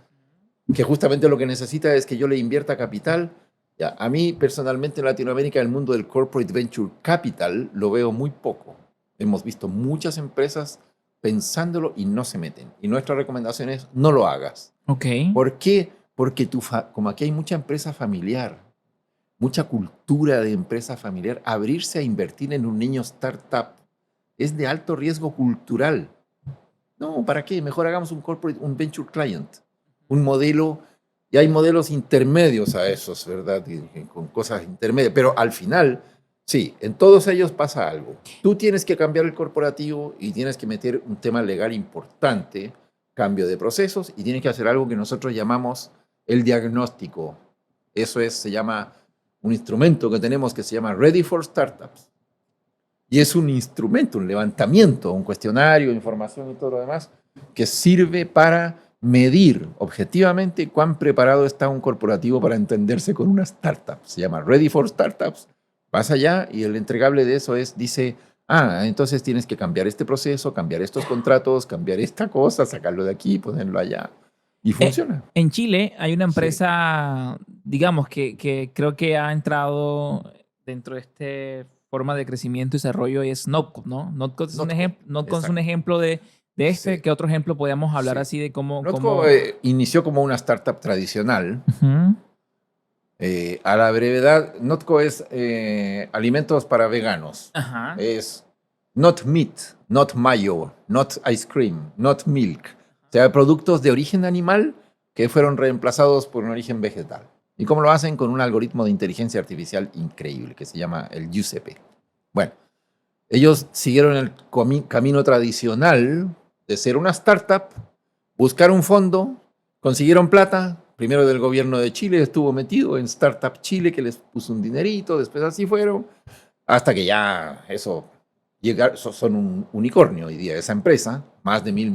que justamente lo que necesita es que yo le invierta capital. Ya, a mí personalmente en Latinoamérica el mundo del Corporate Venture Capital lo veo muy poco. Hemos visto muchas empresas pensándolo y no se meten. Y nuestra recomendación es no lo hagas. Ok. ¿Por qué? Porque como aquí hay mucha empresa familiar, mucha cultura de empresa familiar, abrirse a invertir en un niño startup es de alto riesgo cultural. No, ¿para qué? Mejor hagamos un venture client, un modelo. Y hay modelos intermedios a esos, ¿verdad? Con cosas intermedias. Pero al final, sí, en todos ellos pasa algo. Tú tienes que cambiar el corporativo y tienes que meter un tema legal importante, cambio de procesos, y tienes que hacer algo que nosotros llamamos el diagnóstico. Eso se llama un instrumento que tenemos que se llama Ready for Startups. Y es un instrumento, un levantamiento, un cuestionario, información y todo lo demás, que sirve para medir objetivamente cuán preparado está un corporativo para entenderse con una startup. Se llama Ready for Startups. Vas allá y el entregable de eso dice, entonces tienes que cambiar este proceso, cambiar estos contratos, cambiar esta cosa, sacarlo de aquí, ponerlo allá. Y funciona. En Chile hay una empresa, digamos, que creo que ha entrado dentro de esta forma de crecimiento y desarrollo y es Notco, ¿no? Notco es un ejemplo de este. Sí. ¿Qué otro ejemplo podríamos hablar así de cómo... Notco inició como una startup tradicional. Uh-huh. A la brevedad, Notco es alimentos para veganos. Ajá. Es not meat, not mayo, not ice cream, not milk. O sea, productos de origen animal que fueron reemplazados por un origen vegetal. ¿Y cómo lo hacen? Con un algoritmo de inteligencia artificial increíble que se llama el UCP. Bueno, ellos siguieron el camino tradicional de ser una startup, buscar un fondo, consiguieron plata, primero del gobierno de Chile, estuvo metido en Startup Chile, que les puso un dinerito, después así fueron, hasta que ya son un unicornio hoy día esa empresa, mucho más de $1.000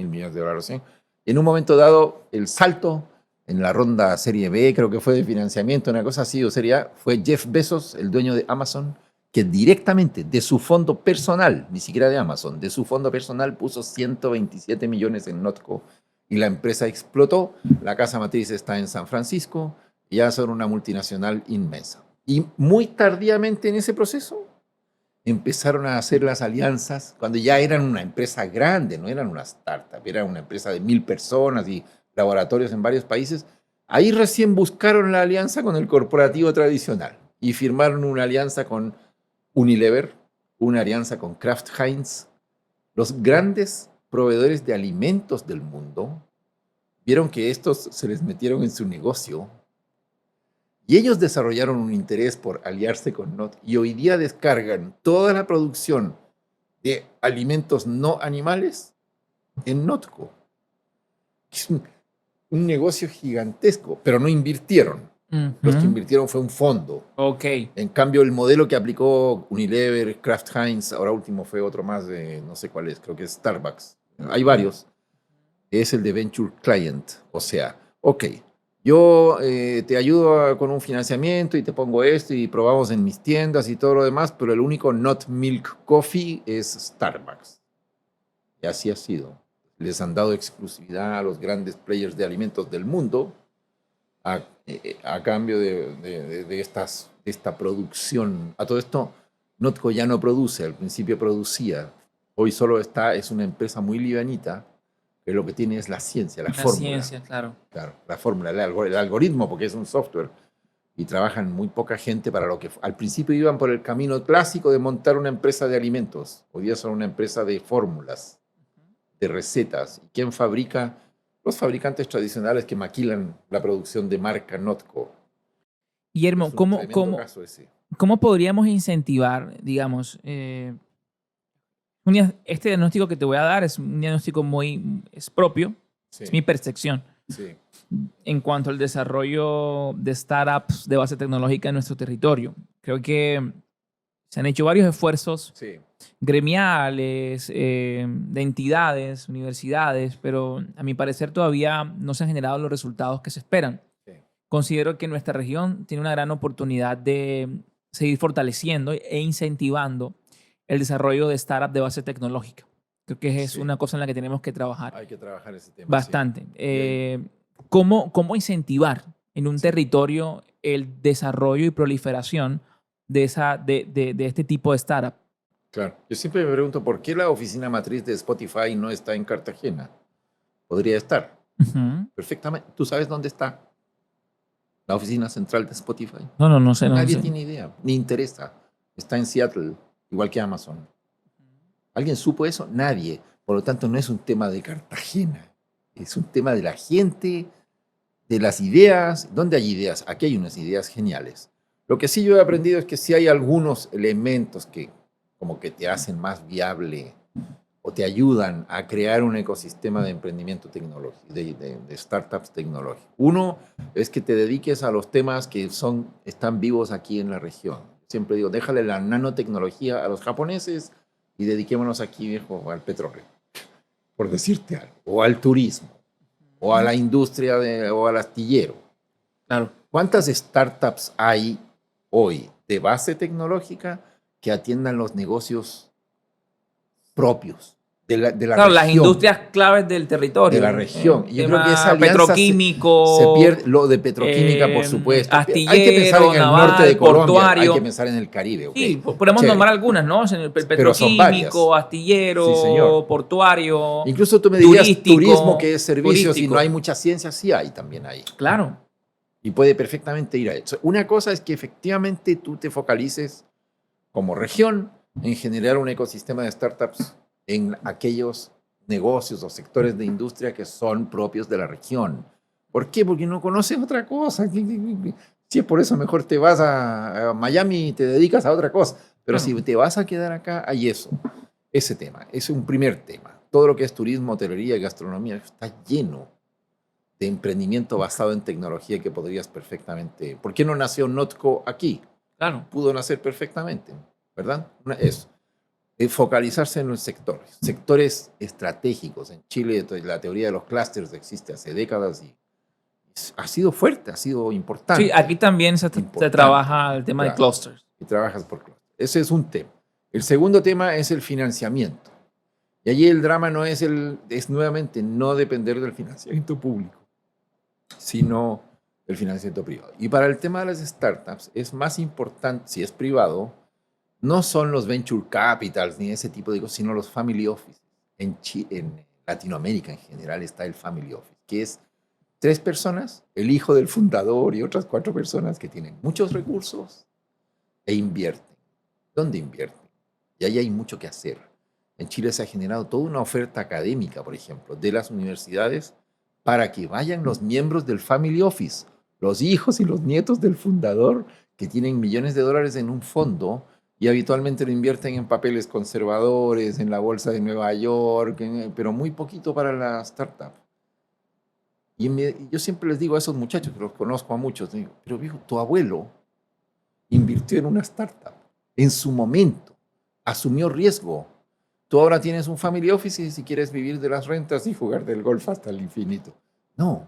millones. Y en un momento dado, el salto en la ronda Serie B, creo que fue de financiamiento, una cosa así, o Serie A, fue Jeff Bezos, el dueño de Amazon, que directamente de su fondo personal, ni siquiera de Amazon, de su fondo personal puso 127 millones en Notco y la empresa explotó. La casa matriz está en San Francisco y ya son una multinacional inmensa. Y muy tardíamente en ese proceso empezaron a hacer las alianzas cuando ya eran una empresa grande, no eran una startup, era una empresa de 1.000 personas y laboratorios en varios países. Ahí recién buscaron la alianza con el corporativo tradicional y firmaron una alianza con Unilever, una alianza con Kraft Heinz. Los grandes proveedores de alimentos del mundo vieron que estos se les metieron en su negocio y ellos desarrollaron un interés por aliarse con Notco y hoy día descargan toda la producción de alimentos no animales en Notco. Es un negocio gigantesco, pero no invirtieron. Uh-huh. Los que invirtieron fue un fondo. Ok. En cambio, el modelo que aplicó Unilever, Kraft Heinz, ahora último fue otro más de no sé cuál es, creo que es Starbucks. Hay varios. Es el de Venture Client. O sea, ok, yo te ayudo con un financiamiento y te pongo esto y probamos en mis tiendas y todo lo demás, pero el único not milk coffee es Starbucks. Y así ha sido. Les han dado exclusividad a los grandes players de alimentos del mundo a cambio de esta producción. A todo esto, Notco ya no produce, al principio producía. Hoy solo es una empresa muy livianita, que lo que tiene es la ciencia, la fórmula. La ciencia, claro. Claro, la fórmula, el algoritmo, porque es un software. Y trabajan muy poca gente para lo que al principio iban por el camino clásico de montar una empresa de alimentos. Hoy día son una empresa de fórmulas, de recetas. ¿Y quién fabrica? Los fabricantes tradicionales que maquilan la producción de marca Notco. Guillermo, Es un tremendo caso ese. ¿cómo podríamos incentivar, digamos, este diagnóstico que te voy a dar es un diagnóstico es propio, Sí, es mi percepción, sí, en cuanto al desarrollo de startups de base tecnológica en nuestro territorio? Creo que se han hecho varios esfuerzos sí. gremiales, de entidades, universidades, pero a mi parecer todavía no se han generado los resultados que se esperan. Sí. Considero que nuestra región tiene una gran oportunidad de seguir fortaleciendo e incentivando el desarrollo de startups de base tecnológica. Creo que es Sí. una cosa en la que tenemos que trabajar Hay que trabajar ese tema. bastante. Sí. ¿Cómo incentivar en un Sí. territorio el desarrollo y proliferación de este tipo de startup? Claro. Yo siempre me pregunto por qué la oficina matriz de Spotify no está en Cartagena. Podría estar Ujú. perfectamente. ¿Tú sabes dónde está la oficina central de Spotify? No sé. Nadie tiene idea, ni interesa. Está en Seattle, igual que Amazon. ¿Alguien supo eso? Nadie. Por lo tanto, no es un tema de Cartagena. Es un tema de la gente, de las ideas. ¿Dónde hay ideas? Aquí hay unas ideas geniales. Lo que sí yo he aprendido es que sí hay algunos elementos que como que te hacen más viable o te ayudan a crear un ecosistema de emprendimiento tecnológico, de startups tecnológicos. Uno es que te dediques a los temas que están vivos aquí en la región. Siempre digo, déjale la nanotecnología a los japoneses y dediquémonos aquí, viejo, al petróleo, por decirte algo, o al turismo, o a la industria, o al astillero. Claro. ¿Cuántas startups hay hoy de base tecnológica que atiendan los negocios propios de la Claro, región? las industrias claves del territorio. De la región. Y yo creo Tema que esa alianza petroquímico. se pierde. Lo de petroquímica, por supuesto. Hay que pensar Astillero, en el naval, norte de Colombia. portuario. Hay que pensar en el Caribe. ¿Ok? Sí, podemos Chévere. nombrar algunas, ¿no? El Pero son varias. petroquímico, astillero, Sí, señor. portuario. Incluso tú me dirías turístico, turismo, que es servicios, y turístico. no hay mucha ciencia. Sí hay también ahí. Claro. Y puede perfectamente ir a eso. Una cosa es que efectivamente tú te focalices como región en generar un ecosistema de startups en aquellos negocios o sectores de industria que son propios de la región. ¿Por qué? Porque no conoces otra cosa. Si es por eso, mejor te vas a Miami y te dedicas a otra cosa. Pero Claro. si te vas a quedar acá, hay eso. Ese tema. Es un primer tema. Todo lo que es turismo, hotelería y gastronomía está lleno de emprendimiento basado en tecnología que podrías perfectamente... ¿Por qué no nació Notco aquí? Claro. Pudo nacer perfectamente, ¿verdad? Eso. Focalizarse en los sectores estratégicos. En Chile la teoría de los clústeres existe hace décadas y ha sido fuerte, ha sido importante. Sí, aquí también se trabaja el tema de Claro. clusters. Y trabajas por clusters. Ese es un tema. El segundo tema es el financiamiento. Y allí el drama no es nuevamente no depender del financiamiento público, sino el financiamiento privado. Y para el tema de las startups es más importante, si es privado, no son los venture capitals ni ese tipo de cosas, sino los family office. En Latinoamérica en general está el family office, que es 3 personas, el hijo del fundador y otras 4 personas que tienen muchos recursos e invierten. ¿Dónde invierten? Y ahí hay mucho que hacer. En Chile se ha generado toda una oferta académica, por ejemplo, de las universidades para que vayan los miembros del family office, los hijos y los nietos del fundador, que tienen millones de dólares en un fondo y habitualmente lo invierten en papeles conservadores, en la bolsa de Nueva York, pero muy poquito para la startup. Y yo siempre les digo a esos muchachos, que los conozco a muchos, digo, pero viejo, tu abuelo invirtió en una startup en su momento, asumió riesgo. Tú ahora tienes un family office y si quieres vivir de las rentas y jugar del golf hasta el infinito. No,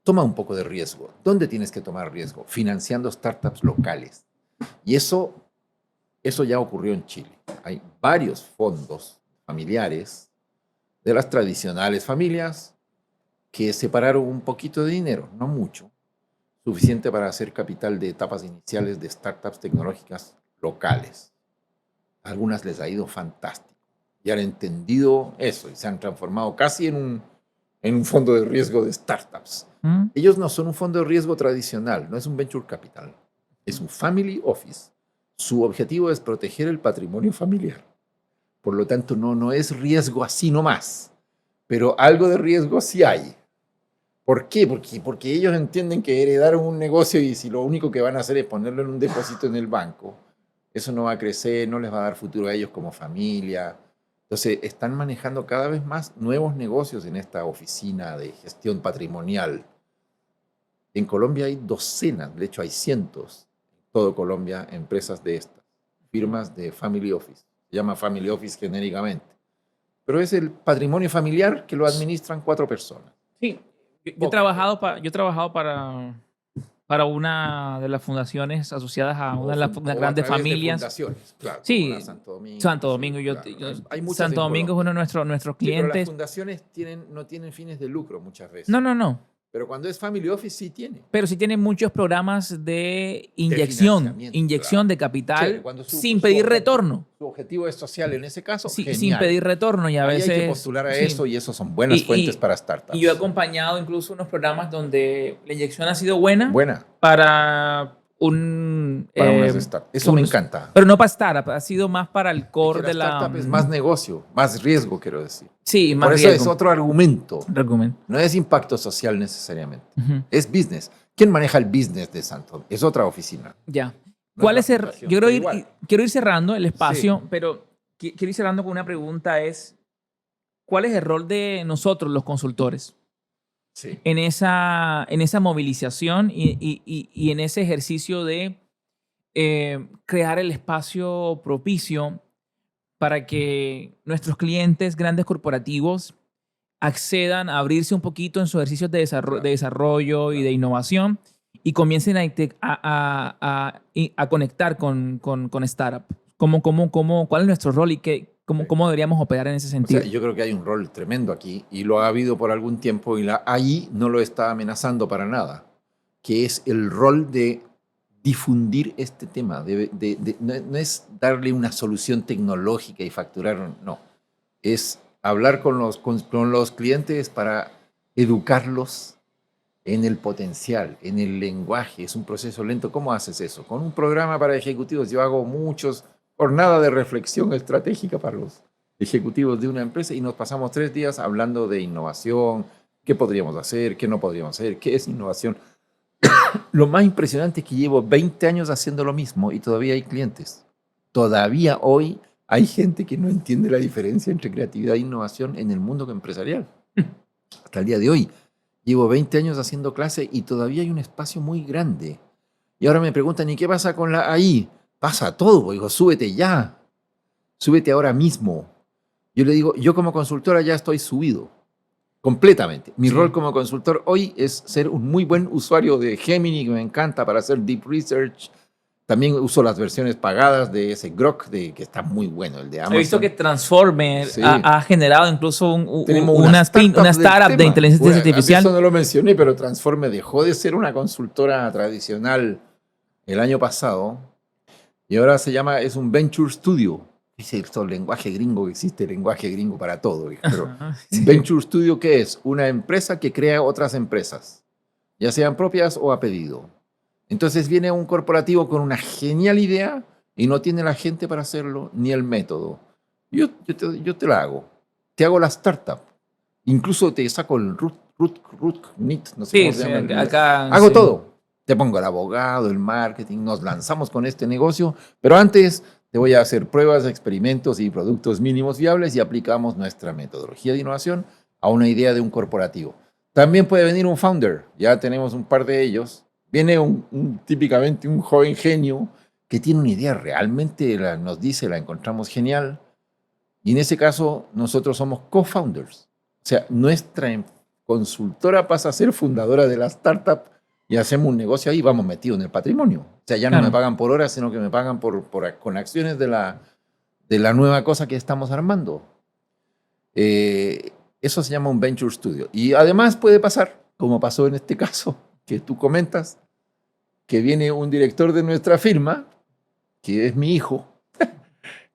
toma un poco de riesgo. ¿Dónde tienes que tomar riesgo? Financiando startups locales. Y eso ya ocurrió en Chile. Hay varios fondos familiares de las tradicionales familias que separaron un poquito de dinero, no mucho, suficiente para hacer capital de etapas iniciales de startups tecnológicas locales. A algunas les ha ido fantástico y han entendido eso y se han transformado casi en un fondo de riesgo de startups. Ellos no son un fondo de riesgo tradicional, no es un venture capital, es un family office. Su objetivo es proteger el patrimonio familiar. Por lo tanto, no es riesgo así nomás, pero algo de riesgo sí hay. ¿Por qué? Porque ellos entienden que heredaron un negocio y si lo único que van a hacer es ponerlo en un depósito en el banco, eso no va a crecer, no les va a dar futuro a ellos como familia. Entonces, están manejando cada vez más nuevos negocios en esta oficina de gestión patrimonial. En Colombia hay docenas, de hecho hay cientos, en todo Colombia, empresas de estas, firmas de family office. Se llama family office genéricamente. Pero es el patrimonio familiar que lo administran 4 personas. Sí, yo he trabajado para una de las fundaciones asociadas a una de las grandes familias. Fundaciones, claro, sí, Santo Domingo. Santo Domingo. Claro. Hay muchas Santo Domingo es uno de nuestros clientes. Sí, pero las fundaciones no tienen fines de lucro muchas veces. No. Pero cuando es family office sí tiene. Pero sí tienen muchos programas de inyección claro. De capital sin pedir retorno. Su objetivo es social en ese caso. Sí, sin pedir retorno y a veces hay que postular a eso y eso son buenas fuentes para startups. Y yo he acompañado incluso unos programas donde la inyección ha sido buena. para unas startups. Eso me encanta. Pero no para startup, ha sido más para el core de la startup es más negocio, más riesgo, quiero decir. Sí, más Por eso riesgo. es otro argumento. No es impacto social necesariamente. Es business. ¿Quién maneja el business de Santo? Es otra oficina. Ya. ¿Cuál es el? Yo quiero ir cerrando el espacio, pero quiero ir cerrando con una pregunta: ¿cuál es el rol de nosotros, los consultores? Sí. En esa movilización y en ese ejercicio de crear el espacio propicio para que nuestros clientes, grandes corporativos, accedan a abrirse un poquito en sus ejercicios de desarrollo y de innovación y comiencen a conectar con startup. ¿Cuál es nuestro rol y cómo deberíamos operar en ese sentido? O sea, yo creo que hay un rol tremendo aquí y lo ha habido por algún tiempo y la AI no lo está amenazando para nada, que es el rol de difundir este tema. No es darle una solución tecnológica y facturar, no. Es hablar con los clientes para educarlos en el potencial, en el lenguaje. Es un proceso lento. ¿Cómo haces eso? Con un programa para ejecutivos. Yo hago muchos jornadas de reflexión estratégica para los ejecutivos de una empresa y nos pasamos 3 días hablando de innovación, qué podríamos hacer, qué no podríamos hacer, qué es innovación. Lo más impresionante es que llevo 20 años haciendo lo mismo y todavía hay clientes. Todavía hoy hay gente que no entiende la diferencia entre creatividad e innovación en el mundo empresarial. Hasta el día de hoy. Llevo 20 años haciendo clase y todavía hay un espacio muy grande. Y ahora me preguntan, ¿y qué pasa con la AI? Pasa todo, digo, súbete ya. Súbete ahora mismo. Yo le digo, yo como consultora ya estoy subido. Completamente. Mi rol como consultor hoy es ser un muy buen usuario de Gemini, que me encanta para hacer deep research. También uso las versiones pagadas de ese Grok, que está muy bueno, el de Amazon. He visto que Transformer ha generado incluso una startup de inteligencia artificial. Eso no lo mencioné, pero Transformer dejó de ser una consultora tradicional el año pasado y ahora es un Venture Studio. Dice el lenguaje gringo que existe, lenguaje gringo para todo. Pero Venture Studio, ¿qué es? Una empresa que crea otras empresas, ya sean propias o a pedido. Entonces viene un corporativo con una genial idea y no tiene la gente para hacerlo, ni el método. Yo te la hago. Te hago la startup. Incluso te saco el root.NET, no sé cómo se llama. Hago todo. Te pongo el abogado, el marketing, nos lanzamos con este negocio, pero antes te voy a hacer pruebas, experimentos y productos mínimos viables y aplicamos nuestra metodología de innovación a una idea de un corporativo. También puede venir un founder, ya tenemos un par de ellos. Viene típicamente un joven genio que tiene una idea realmente, nos dice, la encontramos genial. Y en ese caso, nosotros somos co-founders. O sea, nuestra consultora pasa a ser fundadora de la startup y hacemos un negocio ahí, vamos metidos en el patrimonio. O sea, ya no me pagan por horas, sino que me pagan con acciones de la nueva cosa que estamos armando. Eso se llama un Venture Studio. Y además puede pasar, como pasó en este caso, que tú comentas, que viene un director de nuestra firma, que es mi hijo,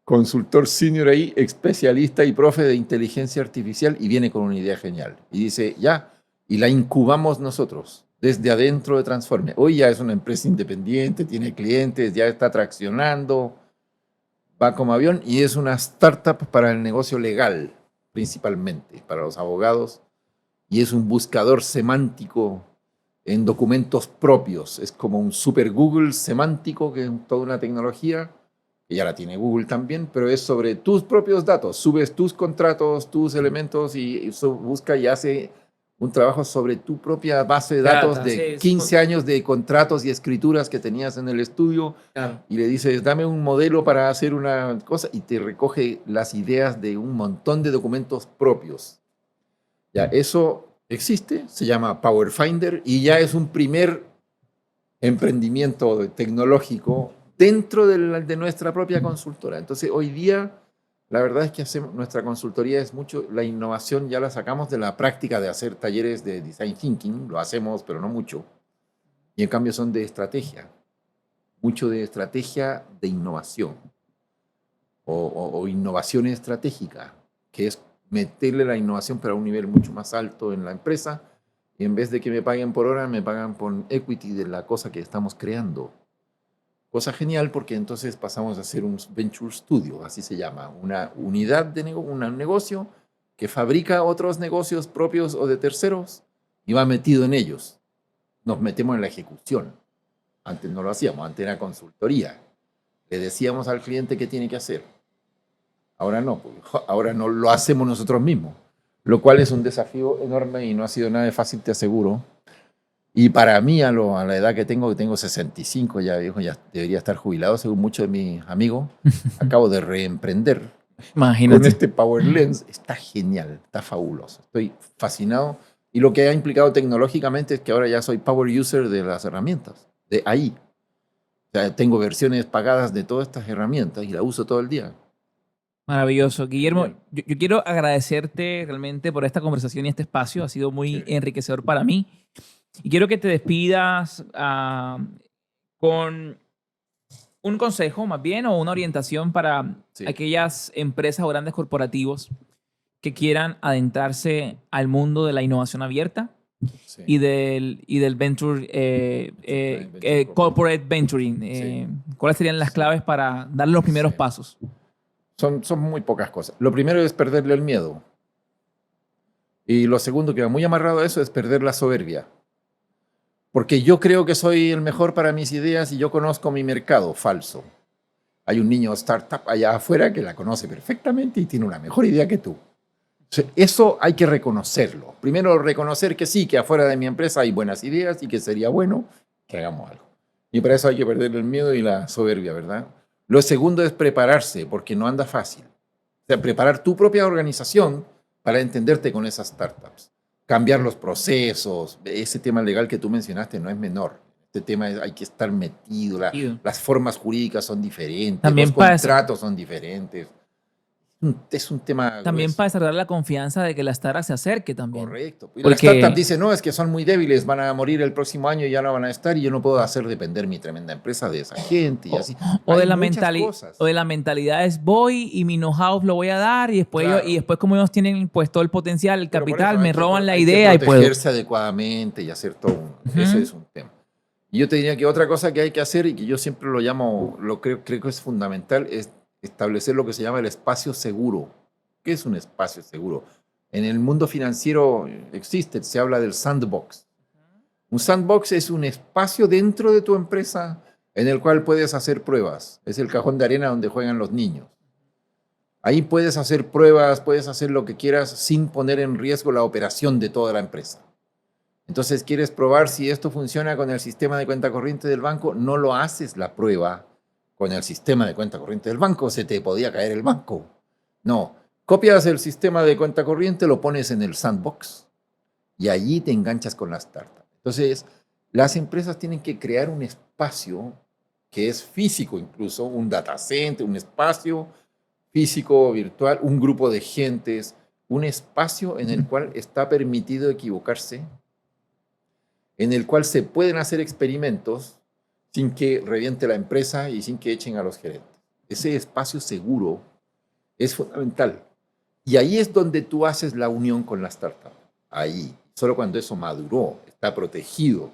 consultor senior ahí, especialista y profe de inteligencia artificial, y viene con una idea genial. Y dice, ya, y la incubamos nosotros, desde adentro de Transforme. Hoy ya es una empresa independiente, tiene clientes, ya está traccionando, va como avión, y es una startup para el negocio legal, principalmente, para los abogados, y es un buscador semántico en documentos propios. Es como un super Google semántico, que es toda una tecnología, que ya la tiene Google también, pero es sobre tus propios datos. Subes tus contratos, tus elementos y eso busca y hace un trabajo sobre tu propia base de datos de 15 años de contratos y escrituras que tenías en el estudio. Claro. Y le dices, dame un modelo para hacer una cosa, y te recoge las ideas de un montón de documentos propios. Ya, eso existe, se llama Power Finder, y ya es un primer emprendimiento tecnológico dentro de nuestra propia consultora. Entonces, hoy día, la verdad es que nuestra consultoría es mucho, la innovación ya la sacamos de la práctica de hacer talleres de design thinking, lo hacemos, pero no mucho, y en cambio son de estrategia, mucho de estrategia de innovación, o innovación estratégica, que es meterle la innovación pero a un nivel mucho más alto en la empresa, y en vez de que me paguen por hora, me pagan por equity de la cosa que estamos creando. Cosa genial, porque entonces pasamos a hacer un Venture Studio, así se llama, una unidad de un negocio que fabrica otros negocios propios o de terceros y va metido en ellos. Nos metemos en la ejecución. Antes no lo hacíamos, antes era consultoría. Le decíamos al cliente qué tiene que hacer. Ahora no, ahora no lo hacemos nosotros mismos, lo cual es un desafío enorme y no ha sido nada de fácil, te aseguro. Y para mí, a la edad que tengo 65 ya, viejo, ya debería estar jubilado, según muchos de mis amigos. Acabo de reemprender. Imagínate. Con este Power Lens. Está genial, está fabuloso. Estoy fascinado. Y lo que ha implicado tecnológicamente es que ahora ya soy power user de las herramientas, de ahí. O sea, tengo versiones pagadas de todas estas herramientas y las uso todo el día. Maravilloso. Guillermo, yo quiero agradecerte realmente por esta conversación y este espacio. Ha sido muy enriquecedor para mí. Y quiero que te despidas con un consejo, más bien, o una orientación para aquellas empresas o grandes corporativos que quieran adentrarse al mundo de la innovación abierta y del venture, corporate venturing. ¿Cuáles serían las claves para dar los primeros pasos? Son muy pocas cosas. Lo primero es perderle el miedo. Y lo segundo, que va muy amarrado a eso, es perder la soberbia. Porque yo creo que soy el mejor para mis ideas y yo conozco mi mercado. Falso. Hay un niño startup allá afuera que la conoce perfectamente y tiene una mejor idea que tú. Eso hay que reconocerlo. Primero, reconocer que sí, que afuera de mi empresa hay buenas ideas y que sería bueno que hagamos algo. Y para eso hay que perder el miedo y la soberbia, ¿verdad? Lo segundo es prepararse, porque no anda fácil. O sea, preparar tu propia organización para entenderte con esas startups. Cambiar los procesos. Ese tema legal que tú mencionaste no es menor. Este tema hay que estar metido. Las formas jurídicas son diferentes. También los contratos son diferentes. Es un tema también grueso. para desarrollar la confianza de que la startup se acerque también. Correcto. Y la startup dice, no, es que son muy débiles, van a morir el próximo año y ya no van a estar y yo no puedo hacer depender mi tremenda empresa de esa gente y así. O de la mentalidad es voy y mi know-how lo voy a dar y después, y después como ellos tienen pues todo el potencial, el capital, me roban la idea y puedo. Protegerse adecuadamente y hacer todo. Ese es un tema. Y yo te diría que otra cosa que hay que hacer y que yo siempre lo llamo, creo que es fundamental, es establecer lo que se llama el espacio seguro. ¿Qué es un espacio seguro? En el mundo financiero existe, se habla del sandbox. Un sandbox es un espacio dentro de tu empresa en el cual puedes hacer pruebas. Es el cajón de arena donde juegan los niños. Ahí puedes hacer pruebas, puedes hacer lo que quieras sin poner en riesgo la operación de toda la empresa. Entonces, ¿quieres probar si esto funciona con el sistema de cuenta corriente del banco? No lo haces la prueba con el sistema de cuenta corriente del banco, se te podía caer el banco. No, copias el sistema de cuenta corriente, lo pones en el sandbox y allí te enganchas con la startup. Entonces, las empresas tienen que crear un espacio que es físico incluso, un data center, un espacio físico, virtual, un grupo de gentes, un espacio en el cual está permitido equivocarse, en el cual se pueden hacer experimentos sin que reviente la empresa y sin que echen a los gerentes. Ese espacio seguro es fundamental. Y ahí es donde tú haces la unión con la startup. Ahí. Solo cuando eso maduró, está protegido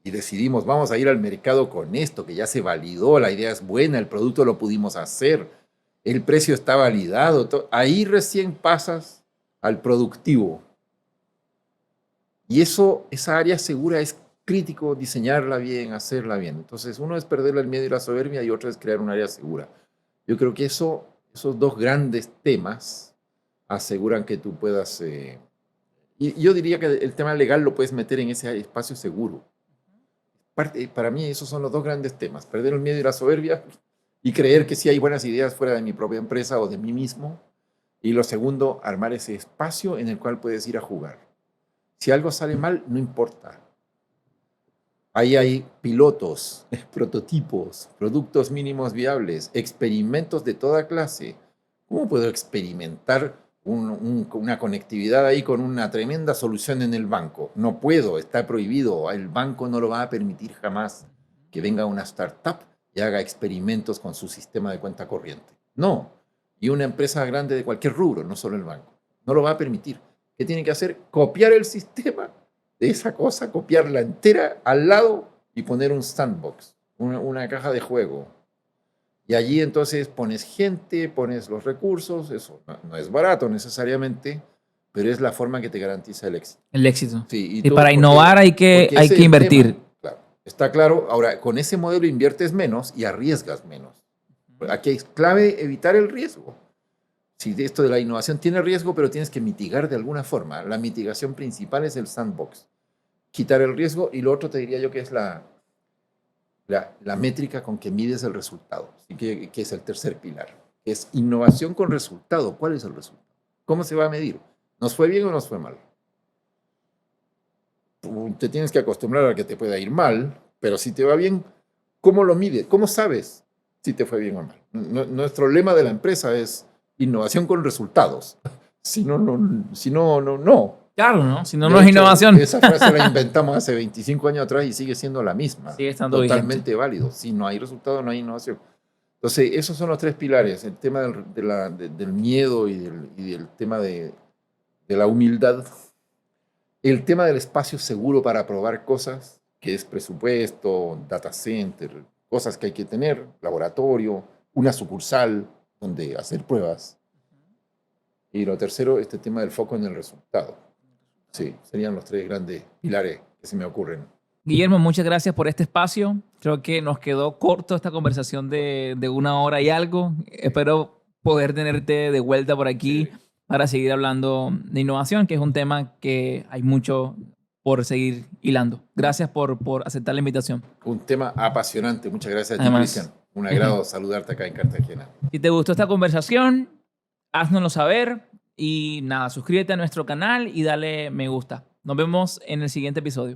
y decidimos, vamos a ir al mercado con esto, que ya se validó, la idea es buena, el producto lo pudimos hacer, el precio está validado, ahí recién pasas al productivo. Y esa área segura es crítico, diseñarla bien, hacerla bien. Entonces, uno es perderle el miedo y la soberbia y otro es crear un área segura. Yo creo que esos dos grandes temas aseguran que tú puedas... y yo diría que el tema legal lo puedes meter en ese espacio seguro. Para mí esos son los dos grandes temas, perder el miedo y la soberbia y creer que sí hay buenas ideas fuera de mi propia empresa o de mí mismo. Y lo segundo, armar ese espacio en el cual puedes ir a jugar. Si algo sale mal, no importa. Ahí hay pilotos, prototipos, productos mínimos viables, experimentos de toda clase. ¿Cómo puedo experimentar una conectividad ahí con una tremenda solución en el banco? No puedo, está prohibido. El banco no lo va a permitir jamás que venga una startup y haga experimentos con su sistema de cuenta corriente. No. Y una empresa grande de cualquier rubro, no solo el banco. No lo va a permitir. ¿Qué tiene que hacer? Copiar el sistema de esa cosa, copiarla entera al lado y poner un sandbox, una caja de juego. Y allí entonces pones gente, pones los recursos, eso no es barato necesariamente, pero es la forma que te garantiza el éxito. El éxito. Sí, y para innovar hay que invertir. Claro, está claro. Ahora, con ese modelo inviertes menos y arriesgas menos. Aquí es clave evitar el riesgo. Si esto de la innovación tiene riesgo, pero tienes que mitigar de alguna forma. La mitigación principal es el sandbox. Quitar el riesgo, y lo otro te diría yo que es la métrica con que mides el resultado, que es el tercer pilar. Es innovación con resultado. ¿Cuál es el resultado? ¿Cómo se va a medir? ¿Nos fue bien o nos fue mal? Te tienes que acostumbrar a que te pueda ir mal, pero si te va bien, ¿cómo lo mides? ¿Cómo sabes si te fue bien o mal? Nuestro lema de la empresa es innovación con resultados. Si no, no. Claro, ¿no? Si no, De no es hecho, innovación. Esa frase la inventamos hace 25 años atrás y sigue siendo la misma. Sigue estando totalmente vigente. válido. Si no hay resultado, no hay innovación. Entonces, esos son los tres pilares. El tema del miedo y del tema de la humildad. El tema del espacio seguro para probar cosas, que es presupuesto, data center, cosas que hay que tener, laboratorio, una sucursal donde hacer pruebas. Y lo tercero, este tema del foco en el resultado. Sí, serían los tres grandes pilares que se me ocurren. Guillermo, muchas gracias por este espacio. Creo que nos quedó corto esta conversación de 1 hora y algo. Espero poder tenerte de vuelta por aquí para seguir hablando de innovación, que es un tema que hay mucho por seguir hilando. Gracias por aceptar la invitación. Un tema apasionante. Muchas gracias a ti, Además, Cristian. Un agrado saludarte acá en Cartagena. Si te gustó esta conversación, háznoslo saber. Y nada, suscríbete a nuestro canal y dale me gusta. Nos vemos en el siguiente episodio.